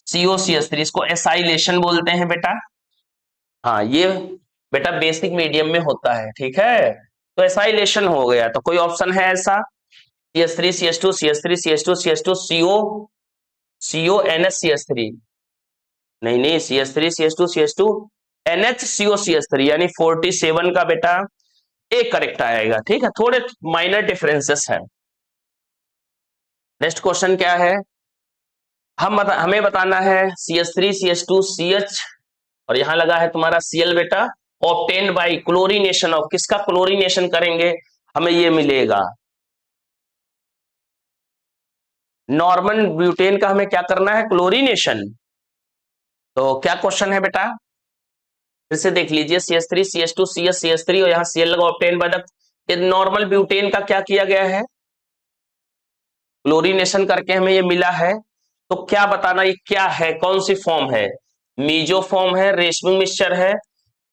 COCH3, इसको एसाइलेशन बोलते हैं बेटा। हाँ ये बेटा बेसिक मीडियम में होता है, ठीक है, तो एसाइलेशन हो गया। तो कोई ऑप्शन है ऐसा, CH3 CH2 CH3 CH2 CH2 CO NH CH3, नहीं नहीं, CH3 CH2 CH2 NH COCH3, यानी 47 का बेटा ए करेक्ट आएगा, ठीक है, थोड़े माइनर डिफरेंसेस हैं। नेक्स्ट क्वेश्चन क्या है, हमें बताना है CH3 CH2 CH, और यहां लगा है तुम्हारा Cl बेटा, ऑब्टेन्ड बाय क्लोरीनेशन ऑफ, किसका क्लोरीनेशन करेंगे हमें ये मिलेगा, नॉर्मल ब्यूटेन का हमें क्या करना है, क्लोरीनेशन। तो क्या क्वेश्चन है बेटा, फिर से देख लीजिए, CH3 CH2 CH CH3 और यहाँ Cl लगा, obtain by the normal butane का क्या किया गया है, क्लोरीनेशन करके हमें ये मिला है। तो क्या बताना ये क्या है, कौन सी फॉर्म है, मीजो फॉर्म है, रेशमिंग मिक्सचर है,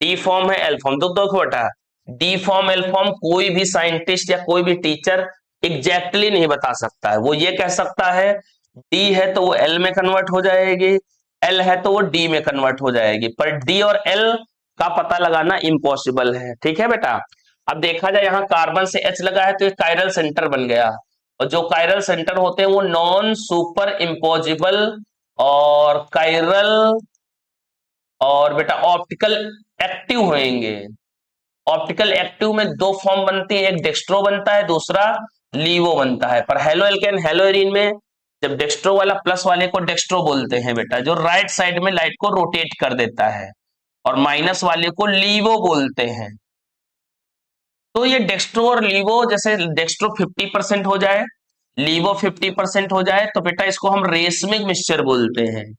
डी फॉर्म है, एल फॉर्म। तो देखो बेटा, डी फॉर्म एल फॉर्म कोई भी साइंटिस्ट या कोई भी टीचर एग्जैक्टली नहीं बता सकता है। वो ये कह सकता है डी है तो वो एल में कन्वर्ट हो जाएगी, एल है तो वो डी में कन्वर्ट हो जाएगी, पर डी और एल का पता लगाना इम्पॉसिबल है, ठीक है बेटा। अब देखा जाए यहाँ कार्बन से एच लगा है तो ये कायरल सेंटर बन गया, और जो कायरल सेंटर होते हैं वो नॉन सुपर इम्पोजिबल और कायरल और बेटा ऑप्टिकल एक्टिव होंगे। ऑप्टिकल एक्टिव में दो फॉर्म बनती है, एक डेक्स्ट्रो बनता है, दूसरा लीवो बनता है। पर हेलो एल्केन हेलो एरीन में जब डेक्स्ट्रो वाला प्लस वाले को डेक्स्ट्रो बोलते हैं बेटा, जो राइट साइड में लाइट को रोटेट कर देता है, और माइनस वाले को लीवो बोलते हैं। तो ये डेक्स्ट्रो और लीवो, जैसे डेक्स्ट्रो 50% हो जाए, लीवो 50% हो जाए, तो बेटा इसको हम रेसमिक मिक्सचर बोलते हैं।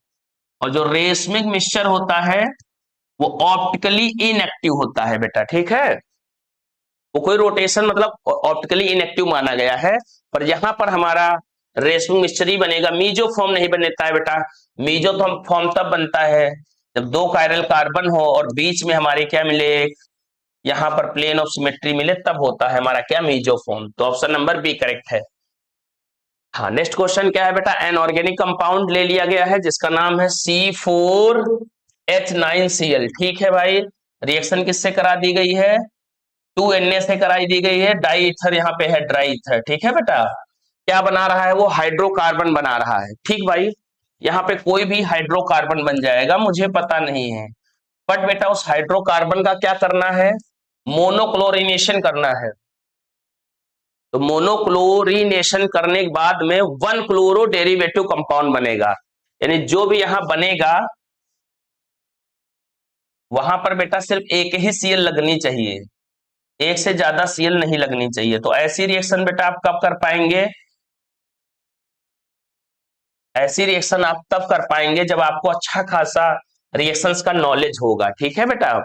और जो रेसमिक मिक्सचर होता है वो ऑप्टिकली इनएक्टिव होता है बेटा, ठीक है। वो कोई रोटेशन मतलब ऑप्टिकली इनएक्टिव माना गया है। पर यहां पर हमारा रेसमिक मिक्सचर ही बनेगा, मीजो फॉर्म नहीं बनता है बेटा। मीजो तो हम फॉर्म तब बनता है जब दो कायरल कार्बन हो और बीच में हमारे क्या मिले, यहां पर प्लेन ऑफ सिमेट्री मिले, तब होता है हमारा क्या, मीजो फॉर्म। तो ऑप्शन नंबर बी करेक्ट है। हाँ, नेक्स्ट क्वेश्चन क्या है बेटा, एन ऑर्गेनिक कंपाउंड ले लिया गया है जिसका नाम है C4H9Cl। ठीक है भाई, रिएक्शन किससे करा दी गई है, 2Na से कराई दी गई है, डाई ईथर यहाँ पे है, ड्राई ईथर। ठीक है बेटा, क्या बना रहा है वो, हाइड्रोकार्बन बना रहा है। ठीक भाई, यहाँ पे कोई भी हाइड्रोकार्बन बन जाएगा, मुझे पता नहीं है। बट बेटा उस हाइड्रोकार्बन का क्या करना है, मोनोक्लोरिनेशन करना है। तो मोनोक्लोरिनेशन करने के बाद में 1 क्लोरो डेरिवेटिव कंपाउंड बनेगा। यानी जो भी यहां बनेगा वहां पर बेटा सिर्फ एक ही Cl लगनी चाहिए, एक से ज्यादा Cl नहीं लगनी चाहिए। तो ऐसी रिएक्शन बेटा आप कब कर पाएंगे, ऐसी रिएक्शन आप तब कर पाएंगे जब आपको अच्छा खासा रिएक्शंस का नॉलेज होगा। ठीक है बेटा,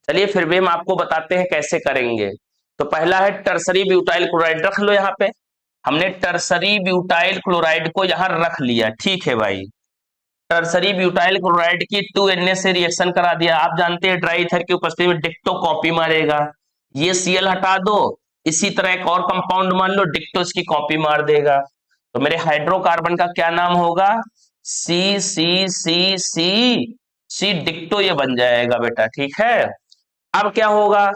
चलिए फिर भी हम आपको बताते हैं कैसे करेंगे। तो पहला है टर्सरी ब्यूटाइल क्लोराइड, रख लो यहाँ पे। हमने टर्सरी ब्यूटाइल क्लोराइड को यहां रख लिया। ठीक है भाई, टर्सरी ब्यूटाइल क्लोराइड की 2Na से रिएक्शन करा दिया। आप जानते हैं ड्राई ईथर की उपस्थिति में डिक्टो कॉपी मारेगा, ये Cl हटा दो, इसी तरह एक और कंपाउंड मान लो, डिक्टो इसकी कॉपी मार देगा। तो मेरे हाइड्रोकार्बन का क्या नाम होगा, सी सी सी सी सी डिक्टो, ये बन जाएगा बेटा। ठीक है, अब क्या होगा,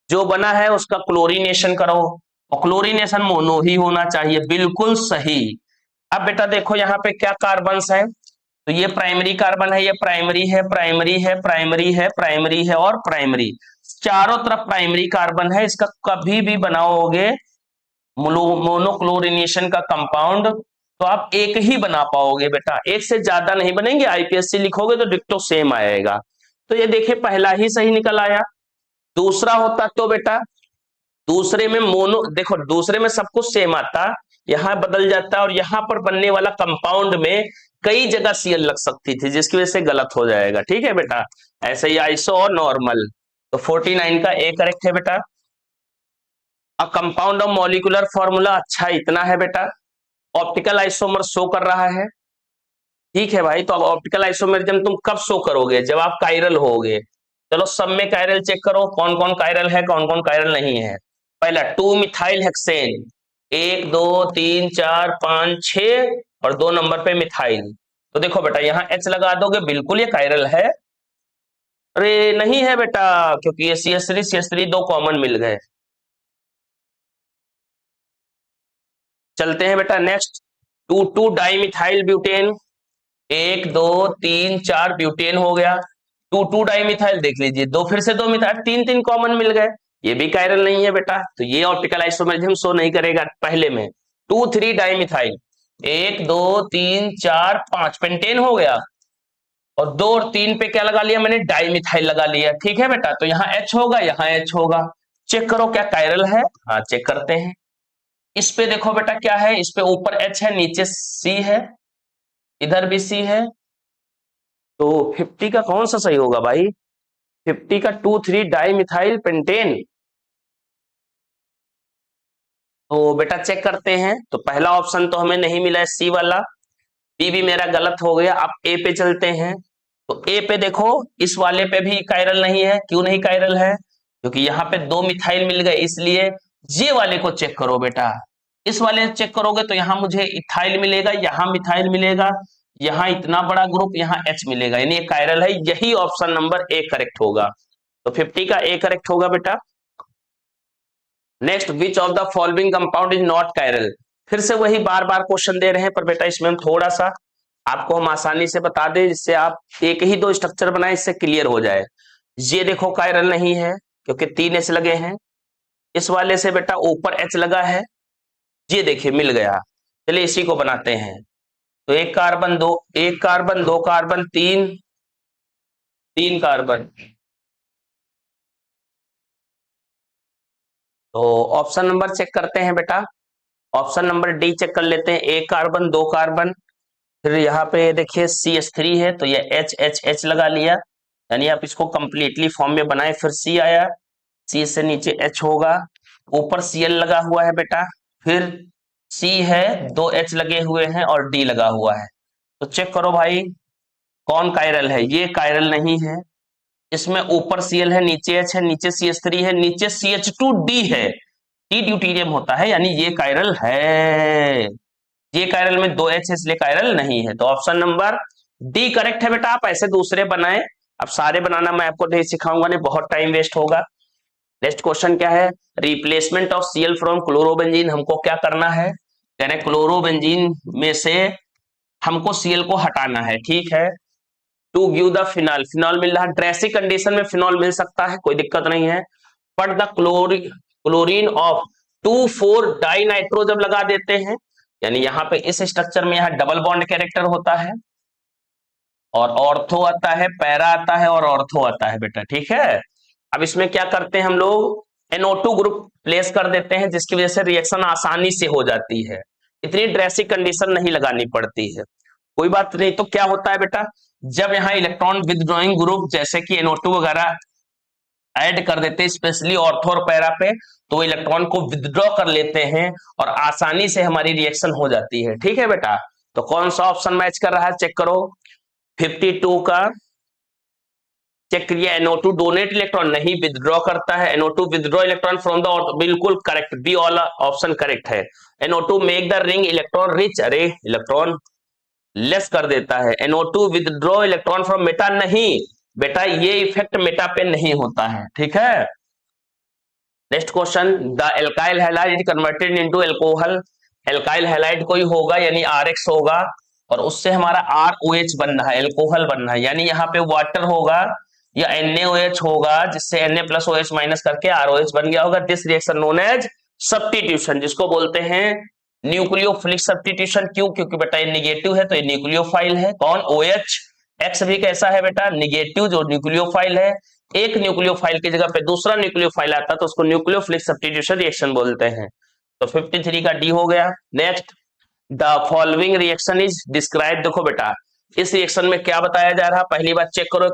जो बना है उसका क्लोरीनेशन करो, और क्लोरीनेशन मोनो ही होना चाहिए, बिल्कुल सही। अब बेटा देखो यहाँ पे क्या कार्बन्स है, तो ये प्राइमरी कार्बन है, ये प्राइमरी है, प्राइमरी है, प्राइमरी है, प्राइमरी है और प्राइमरी, चारों तरफ प्राइमरी कार्बन है। इसका कभी भी बनाओगे मोनोक्लोरिनेशन का कंपाउंड तो आप एक ही बना पाओगे बेटा, एक से ज्यादा नहीं बनेंगे। आईपीएससी लिखोगे तो डिक्टो सेम आएगा। तो ये देखिए पहला ही सही निकल आया। दूसरा होता तो बेटा दूसरे में मोनो, देखो दूसरे में सब कुछ सेम आता, यहां बदल जाता और यहां पर बनने वाला कंपाउंड में कई जगह Cl लग सकती थी जिसकी वजह से गलत हो जाएगा। ठीक है बेटा, ऐसे ही आइसो और नॉर्मल। तो 49 का ए करेक्ट है बेटा। A compound of molecular formula, अच्छा इतना है बेटा, ऑप्टिकल आइसोमर शो कर रहा है। ठीक है भाई, तो अब ऑप्टिकल आइसोमरिज्म तुम कब शो करोगे, जब आप कायरल होगे। चलो सब में कायरल चेक करो, कौन कौन कायरल है कौन कौन कायरल नहीं है। पहला 2 मिथाइल हेक्सेन, 1 2 3 4 5 6 और 2 नंबर पे मिथाइल। तो देखो बेटा यहाँ H लगा दोगे, बिल्कुल ये कायरल है। अरे नहीं है बेटा, क्योंकि ये CH3 दो कॉमन मिल गए। चलते हैं बेटा next, 2 di methyl butane, 1 2 3 4 butane हो गया। 2 डाई मिथाइल देख लीजिए, दो फिर से दो मिथाइल, 3 कॉमन मिल गए, ये भी कायरल नहीं है बेटा, तो ये ऑप्टिकल आइसोमरिज्म शो नहीं करेगा पहले में। 2 3 डाई मिथाइल, 1 2 3 4 5 पेंटेन हो गया, और 2 और 3 पे क्या लगा लिया मैंने, डाई मिथाइल लगा लिया। ठीक है बेटा, तो यहाँ H होगा यहाँ H होगा, चेक करो क्या कायरल है, हाँ चेक करते हैं। इस पे देखो बेटा क्या है, इस पे ऊपर H है नीचे C है, इधर भी C है, तो 50 का कौन सा सही होगा भाई, 50 का 2 3 डाई मिथाइल पेंटेन। तो बेटा चेक करते हैं, तो पहला ऑप्शन तो हमें नहीं मिला है C वाला, बी भी मेरा गलत हो गया। अब ए पे चलते हैं, तो ए पे देखो इस वाले पे भी कायरल नहीं है, क्यों नहीं कायरल है, क्योंकि यहाँ पे 2 मिथाइल मिल गए, इसलिए ये वाले को चेक करो बेटा। इस वाले चेक करोगे तो यहाँ मुझे इथाइल मिलेगा, यहाँ मिथाइल मिलेगा, यहाँ इतना बड़ा ग्रुप, यहाँ H मिलेगा, यानी ये कायरल है, यही ऑप्शन नंबर ए करेक्ट होगा। तो 50 का ए करेक्ट होगा बेटा। Next, which of the following compound is not chiral, फिर से वही बार बार क्वेश्चन दे रहे हैं, पर बेटा इसमें हम थोड़ा सा आपको हम आसानी से बता दें जिससे आप एक ही दो स्ट्रक्चर बनाए, इससे क्लियर हो जाए। ये देखो कायरल नहीं है क्योंकि 3 एच लगे हैं। इस वाले से बेटा ऊपर एच लगा है, ये देखिए मिल गया। चलिए इसी को बनाते हैं। तो एक कार्बन दो, एक कार्बन, दो कार्बन, तीन, तीन कार्बन। तो ऑप्शन नंबर चेक करते हैं बेटा। ऑप्शन नंबर डी चेक कर लेते हैं। एक कार्बन, दो कार्बन, फिर यहाँ पे देखिए CH3 है तो ये H H H लगा लिया, यानी आप इसको कंप्लीटली फॉर्म में बनाए। फिर C आया, C से नीचे H होगा, ऊपर Cl लगा हुआ है बेटा, फिर C है, दो H लगे हुए हैं और D लगा हुआ है। तो चेक करो भाई कौन कायरल है। ये कायरल नहीं है, इसमें ऊपर Cl है, नीचे H है, नीचे CH3 है, नीचे CH2D है, डी ड्यूटीरियम होता है, यानी ये कायरल है। ये कायरल में दो एच है इसलिए कायरल नहीं है। तो ऑप्शन नंबर डी करेक्ट है बेटा। आप ऐसे दूसरे बनाए, अब सारे बनाना मैं आपको नहीं सिखाऊंगा, नहीं बहुत टाइम वेस्ट होगा। नेक्स्ट क्वेश्चन क्या है, replacement of Cl from chlorobenzene. हमको क्या करना है, कह रहे क्लोरोबेंजीन में से हमको Cl को हटाना है, ठीक है। To give the phenol, phenol मिल रहा है, ड्रेसिक कंडीशन में फिनॉल मिल सकता है, कोई दिक्कत नहीं है। But the chlorine of 2,4 di nitro जब लगा देते हैं, यानी यहाँ पे इस स्ट्रक्चर में यहाँ डबल बॉन्ड कैरेक्टर होता है और ऑर्थो आता है, पैरा आता है और ऑर्थो आता है बेटा, ठीक है। अब इसमें क्या करते हैं हम लोग, NO2 ग्रुप प्लेस कर देते हैं जिसकी वजह से रिएक्शन आसानी से हो जाती है, इतनी ड्रेसिक कंडीशन नहीं लगानी पड़ती है। कोई बात नहीं। तो क्या होता है बेटा, जब यहाँ इलेक्ट्रॉन विदड्रॉइंग ग्रुप जैसे कि NO2 वगैरह ऐड कर देते हैं स्पेशली ऑर्थो और पैरा पे, तो इलेक्ट्रॉन को विदड्रॉ कर लेते हैं और आसानी से हमारी रिएक्शन हो जाती है, ठीक है बेटा। तो कौन सा ऑप्शन मैच कर रहा है चेक करो। 52 का चेक किया, NO2 डोनेट इलेक्ट्रॉन नहीं, विदड्रॉ करता है। NO2 withdraw electron from the ortho, बिल्कुल correct, B all option correct है। NO2 make the ring electron rich, अरे इलेक्ट्रॉन लेस कर देता है। NO2 withdraw electron from Meta, नहीं बेटा ये इफेक्ट मेटा पे नहीं होता है, ठीक है। Next question, the alkyl halide is converted into alcohol. Alkyl halide कोई होगा यानी RH होगा और उससे हमारा ROH बनना है, एल्कोहल बनना है, यानी यहाँ पे वाटर होगा या NaOH होगा जिससे Na प्लस OH माइनस करके ROH बन गया होगा। This reaction known as substitution, जिसको बोलते हैं न्यूक्लियोफिलिक सब्स्टिट्यूशन। क्यों, क्योंकि बेटा ये निगेटिव है तो ये न्यूक्लियोफाइल है। कौन, OH। X भी कैसा है बेटा, निगेटिव, जो न्यूक्लियोफाइल है। एक न्यूक्लियोफाइल की जगह पे दूसरा न्यूक्लियोफाइल आता है तो उसको न्यूक्लियोफिलिक सब्स्टिट्यूशन रिएक्शन बोलते हैं। तो 53 का डी हो गया। Next, the following reaction is describe. देखो बेटा इस रिएक्शन में क्या बताया जा रहा है, पहली बात चेक करो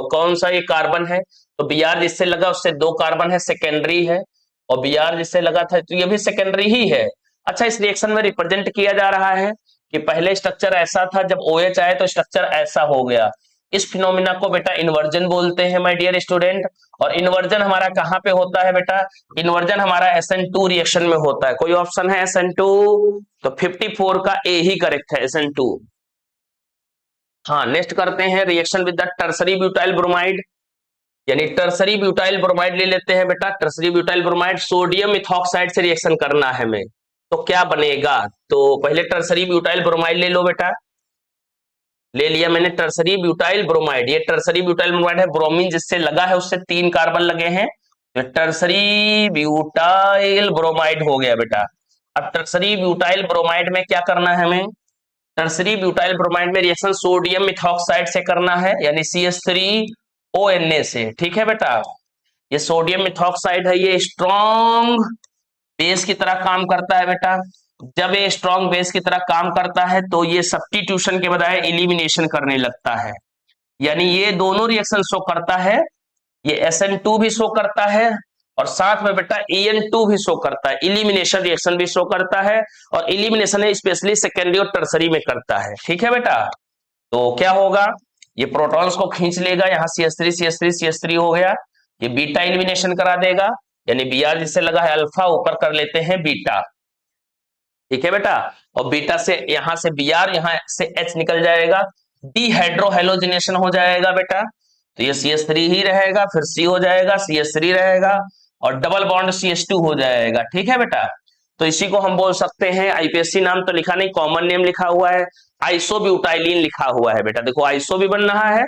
कौन सा ये कार्बन है। तो Br जिससे लगा उससे दो कार्बन है, सेकेंडरी है, और Br जिससे लगा था तो ये भी सेकेंडरी ही है। अच्छा, इस रिएक्शन में रिप्रेजेंट किया जा रहा है कि पहले स्ट्रक्चर ऐसा था, जब OH आए तो स्ट्रक्चर ऐसा हो गया। इस फिनोमिना को बेटा इन्वर्जन बोलते हैं माय डियर स्टूडेंट। और इन्वर्जन हमारा कहाँ पे होता है बेटा, इन्वर्जन हमारा SN2 रिएक्शन में होता है। कोई ऑप्शन है SN2, तो 54 का ए ही करेक्ट है, SN2। हाँ, नेक्स्ट करते हैं reaction with the tertiary butyl bromide, यानी टर्सरी ब्यूटाइल ब्रोमाइड ले लेते हैं बेटा। Tertiary butyl bromide sodium ethoxide से रिएक्शन करना है हमें, तो क्या बनेगा। तो पहले टर्सरी ब्यूटाइल ब्रोमाइड ले लो बेटा, ले लिया मैंने टर्सरी ब्यूटाइल ब्रोमाइड। ये टर्सरी ब्यूटाइल ब्रोमाइड है, ब्रोमीन जिससे लगा है उससे 3 कार्बन लगे हैं, तो टर्सरी ब्यूटाइल ब्रोमाइड हो गया बेटा। अब टर्सरी ब्यूटाइल ब्रोमाइड में क्या करना है हमें, टर्सरी ब्यूटाइल ब्रोमाइड में रिएक्शन सोडियम मिथॉक्साइड से करना है, यानी CH3ONa से, ठीक है बेटा। ये सोडियम मिथॉक्साइड है, ये स्ट्रॉन्ग बेस की तरह काम करता है बेटा। जब ये स्ट्रॉन्ग बेस की तरह काम करता है तो ये सब्स्टिट्यूशन के बजाय एलिमिनेशन करने लगता है, यानी ये दोनों रिएक्शन शो करता है। ये SN2 भी शो करता है और साथ में बेटा EN2 भी शो करता है, इलिमिनेशन रिएक्शन भी शो करता है। और इलिमिनेशन स्पेशली सेकेंडरी और टर्सरी में करता है, ठीक है बेटा। तो क्या होगा, ये प्रोटॉन्स को खींच लेगा, यहाँ CH3 CH3 CH3 हो गया, ये बीटा एलिमिनेशन करा देगा, यानी Br जिससे लगा है अल्फा, ऊपर कर लेते हैं बीटा, ठीक है बेटा। और बीटा से यहां से Br, यहां से H निकल जाएगा, डीहाइड्रोहेलोजिनेशन हो जाएगा बेटा। तो ये CH3 ही रहेगा, फिर C हो जाएगा, CH3 रहेगा और डबल बॉन्ड CH2 हो जाएगा, ठीक है बेटा। तो इसी को हम बोल सकते हैं, IPSC नाम तो लिखा नहीं, कॉमन नेम लिखा हुआ है, आइसोब्यूटाइलिन लिखा हुआ है बेटा। देखो आइसो भी बन रहा है,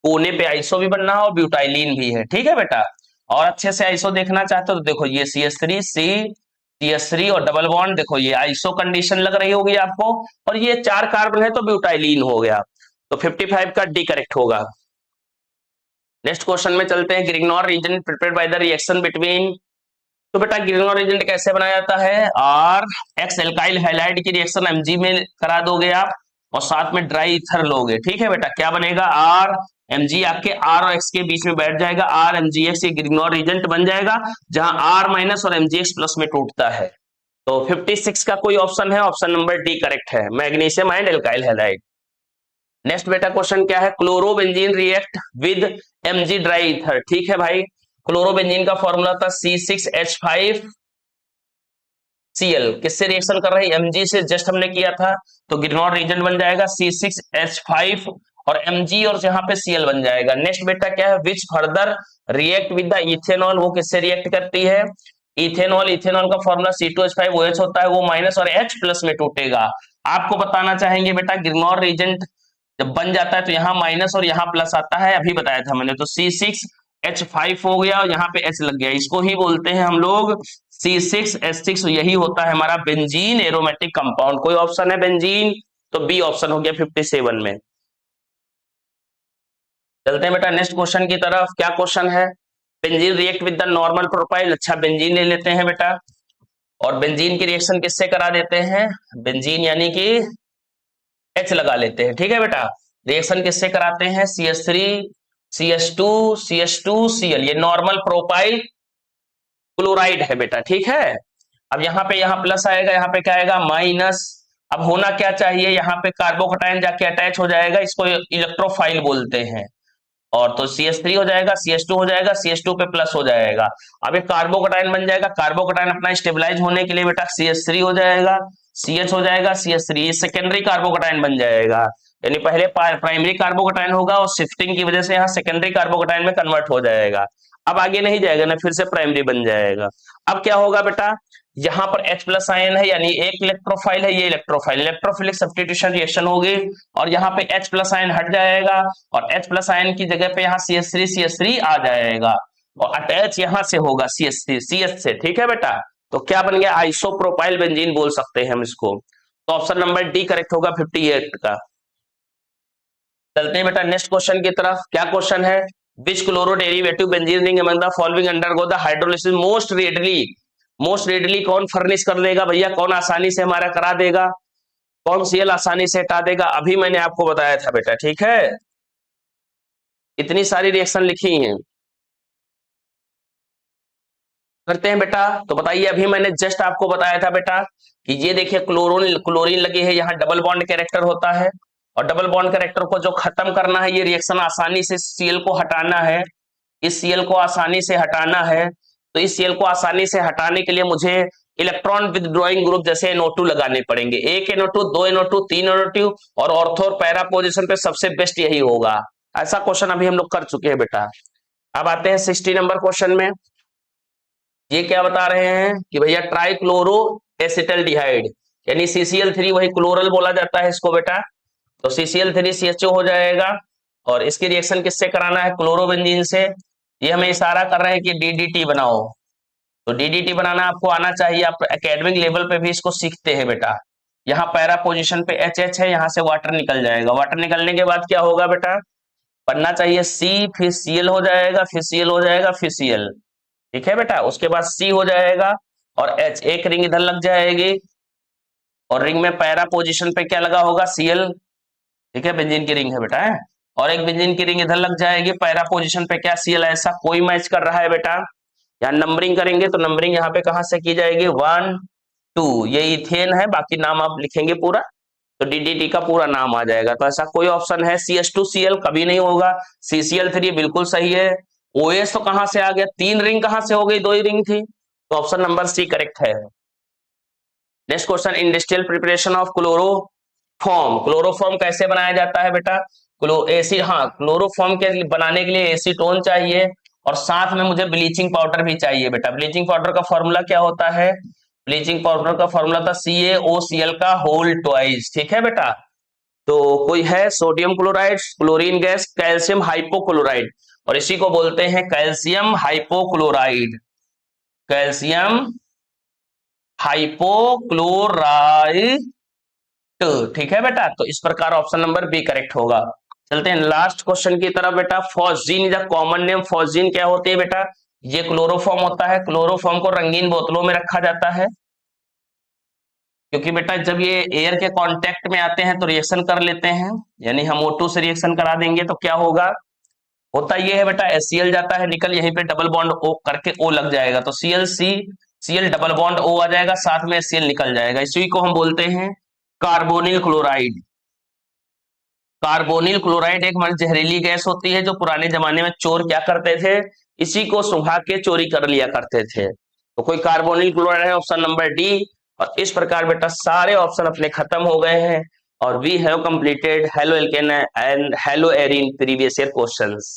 कोने पे आइसो भी बन रहा है और ब्यूटाइलिन भी है, ठीक है बेटा। और अच्छे से आइसो देखना चाहते हो तो देखो ये CH3 CH3 और डबल बॉन्ड, देखो ये आइसो कंडीशन लग रही होगी आपको, और ये 4 कार्बन है तो ब्यूटाइलिन हो गया। तो 55 का डी करेक्ट होगा। नेक्स्ट क्वेश्चन में चलते हैं। Grignard reagent prepared by the reaction between, तो बेटा ग्रिग्नॉर एजेंट कैसे बनाया जाता है, आर एक्स एल्काइल हैलाइड की रिएक्शन Mg में करा दोगे आप और साथ में ड्राई ईथर लोगे, ठीक है बेटा। क्या बनेगा, आर Mg आके आर और एक्स के बीच में बैठ जाएगा, आर MgX, ये ग्रिग्नॉर एजेंट बन जाएगा जहां आर माइनस और MgX प्लस में टूटता है। तो 56 का कोई ऑप्शन है, ऑप्शन नंबर डी करेक्ट है, magnesium and alkyl halide. Next बेटा क्वेश्चन क्या है, chlorobenzene react with Mg dry ether, ठीक है भाई। क्लोरोबेंजीन का फॉर्मूला था C6H5Cl, किससे रिएक्शन कर रहे हैं, Mg से, जस्ट हमने किया था। तो ग्रिग्नॉर रीजन बन जाएगा C6H5 और Mg और यहाँ पे Cl बन जाएगा। नेक्स्ट बेटा क्या है, which further react with the ethanol, वो किससे रिएक्ट करती है, इथेनॉल। इथेनॉल का फॉर्मूला C2H5OH होता है, वो माइनस और H प्लस में टूटेगा। आपको बताना चाहेंगे बेटा ग्रिग्नॉर रीजेंट जब बन जाता है तो यहाँ माइनस और यहाँ प्लस आता है, अभी बताया था मैंने। तो C6H5 हो गया और यहाँ पे H लग गया, इसको ही बोलते हैं हम लोग C6H6, यही होता है हमारा बेंजीन एरोमेटिक कंपाउंड। कोई ऑप्शन है बेंजीन, तो बी ऑप्शन हो गया 57 में। चलते हैं बेटा नेक्स्ट क्वेश्चन की तरफ। क्या क्वेश्चन है, benzene react with the normal propyl. अच्छा बेंजीन ले लेते हैं बेटा, और बेंजीन की रिएक्शन किससे करा देते हैं, बेंजीन यानी कि H लगा लेते हैं, ठीक है बेटा। रिएक्शन किससे कराते हैं, CH3 CH2 CH2 Cl, ये नॉर्मल प्रोपाइल क्लोराइड है बेटा, ठीक है। अब यहाँ प्लस आएगा, यहाँ पे क्या आएगा, माइनस। अब होना क्या चाहिए, यहाँ पे कार्बोकटायन जाके अटैच हो जाएगा, इसको इलेक्ट्रोफाइल बोलते हैं। और तो CH3 हो जाएगा, CH2 हो जाएगा, CH2 पे प्लस हो जाएगा। अब ये कार्बोकटायन बन जाएगा, कार्बोकटायन अपना स्टेबलाइज होने के लिए बेटा CH3 हो जाएगा, CH हो जाएगा, CH3 सेकेंडरी कार्बोकटायन बन जाएगा। यानी पहले प्राइमरी कार्बोकटायन होगा और शिफ्टिंग की वजह से यहाँ सेकेंडरी कार्बोकटायन में कन्वर्ट हो जाएगा। अब आगे नहीं जाएगा ना, फिर से प्राइमरी बन जाएगा। अब क्या होगा बेटा, यहाँ पर H प्लस आयन है, यानी एक इलेक्ट्रोफाइल है, ये इलेक्ट्रोफाइल, इलेक्ट्रोफिलिक सब्स्टिट्यूशन रिएक्शन होगी और यहाँ पे H प्लस आयन हट जाएगा और H प्लस आयन की जगह पे यहाँ CH3 आ जाएगा और अटैच यहाँ से होगा CH से, ठीक है बेटा। तो क्या बन गया, आइसोप्रोपाइल बेंजीन बोल सकते हैं हम इसको। तो ऑप्शन नंबर डी करेक्ट होगा 58 का। चलते हैं बेटा नेक्स्ट क्वेश्चन की तरफ। क्या क्वेश्चन है, which chloro derivative benzene ring among the following undergo the hydrolysis most readily कौन फर्निश कर देगा भैया, कौन आसानी से हमारा करा देगा, कौन Cl आसानी से हटा देगा, अभी मैंने आपको बताया था बेटा, ठीक है। इतनी सारी रिएक्शन लिखी हैं, करते हैं बेटा। तो बताइए, अभी मैंने जस्ट आपको बताया था बेटा कि ये देखिए क्लोरीन लगी है, यहाँ डबल बॉन्ड कैरेक्टर होता है और डबल बॉन्ड कैरेक्टर को जो खत्म करना है, ये रिएक्शन आसानी से Cl को हटाना है, इस Cl को आसानी से हटाना है। तो इस Cl को आसानी से हटाने के लिए मुझे इलेक्ट्रॉन विथड्रॉइंग ग्रुप जैसे NO2 लगाने पड़ेंगे, एक NO2, दो NO2, तीन NO2 और ऑर्थो और पैरा पोजिशन पे सबसे बेस्ट यही होगा। ऐसा क्वेश्चन अभी हम लोग कर चुके हैं बेटा। अब आते हैं 60 नंबर क्वेश्चन में। ये क्या बता रहे हैं कि भैया ट्राइक्लोरो एसिटल्डिहाइड यानी CCl3, वही क्लोरल बोला जाता है इसको बेटा। तो CCl3 CHO हो जाएगा और इसकी रिएक्शन किससे कराना है, क्लोरोबेंजीन से। ये हमें इशारा कर रहे हैं कि DDT बनाओ, तो DDT बनाना आपको आना चाहिए, आप एकेडमिक लेवल पे भी इसको सीखते हैं बेटा। यहाँ पैरा पोजीशन पे HH है, यहाँ से वाटर निकल जाएगा, वाटर निकलने के बाद क्या होगा बेटा, बनना चाहिए C, फिर Cl हो जाएगा, फिर Cl हो जाएगा, फिर Cl, ठीक है बेटा। उसके बाद C हो जाएगा और H, एक रिंग इधर लग जाएगी और रिंग में पैरा पोजीशन पे क्या लगा होगा, Cl, ठीक है, बेंजीन की रिंग है बेटा है। और एक बेंजीन की रिंग इधर लग जाएगी, पैरा पोजीशन पे क्या, Cl, ऐसा कोई मैच कर रहा है बेटा। यहाँ नंबरिंग करेंगे तो नंबरिंग यहाँ पे कहां से की जाएगी, 1 2, ये इथेन है, बाकी नाम आप लिखेंगे पूरा, तो DDT का पूरा नाम आ जाएगा। तो ऐसा कोई ऑप्शन है, CH2Cl कभी नहीं होगा, CCl3 बिल्कुल सही है। OH तो कहां से आ गया, 3 रिंग कहां से हो गई, 2 ही रिंग थी, तो ऑप्शन नंबर C करेक्ट है। Next question, industrial preparation of chloroform. Chloroform कैसे बनाया जाता है बेटा, क्लोरोफॉर्म के बनाने के लिए एसीटोन चाहिए और साथ में मुझे ब्लीचिंग पाउडर भी चाहिए बेटा। ब्लीचिंग पाउडर का फॉर्मूला क्या होता है, ब्लीचिंग पाउडर का फॉर्मूला था CaOCl का होल ट्वाइस, ठीक है बेटा। तो कोई है sodium chloride, chlorine gas, calcium hypochloride, और इसी को बोलते हैं कैल्शियम हाइपोक्लोराइड, कैल्शियम हाइपोक्लोराइड। ठीक है बेटा, तो इस प्रकार ऑप्शन नंबर बी करेक्ट होगा। चलते हैं लास्ट क्वेश्चन की तरफ बेटा। Phosgene is a common name. Phosgene क्या होती है बेटा? ये क्लोरोफॉर्म होता है। क्लोरोफॉर्म को रंगीन बोतलों में रखा जाता है, क्योंकि बेटा जब ये एयर के कांटेक्ट में आते हैं तो रिएक्शन कर लेते हैं, यानी हम O2 से रिएक्शन करा देंगे तो क्या होगा, होता ये है बेटा HCl जाता है निकल, यहीं पे डबल बॉन्ड O करके O लग जाएगा, तो Cl डबल बॉन्ड O आ जाएगा, साथ में HCl निकल जाएगा। इसी को हम बोलते हैं कार्बोनिल क्लोराइड। कार्बोनिल क्लोराइड एक हमारी जहरीली गैस होती है, जो पुराने जमाने में चोर क्या करते थे, इसी को सुंघा के चोरी कर लिया करते थे। तो कोई कार्बोनिल क्लोराइड है, ऑप्शन नंबर डी। और इस प्रकार बेटा सारे ऑप्शन अपने खत्म हो गए हैं, और we have completed halo alkane and halo arene previous year questions.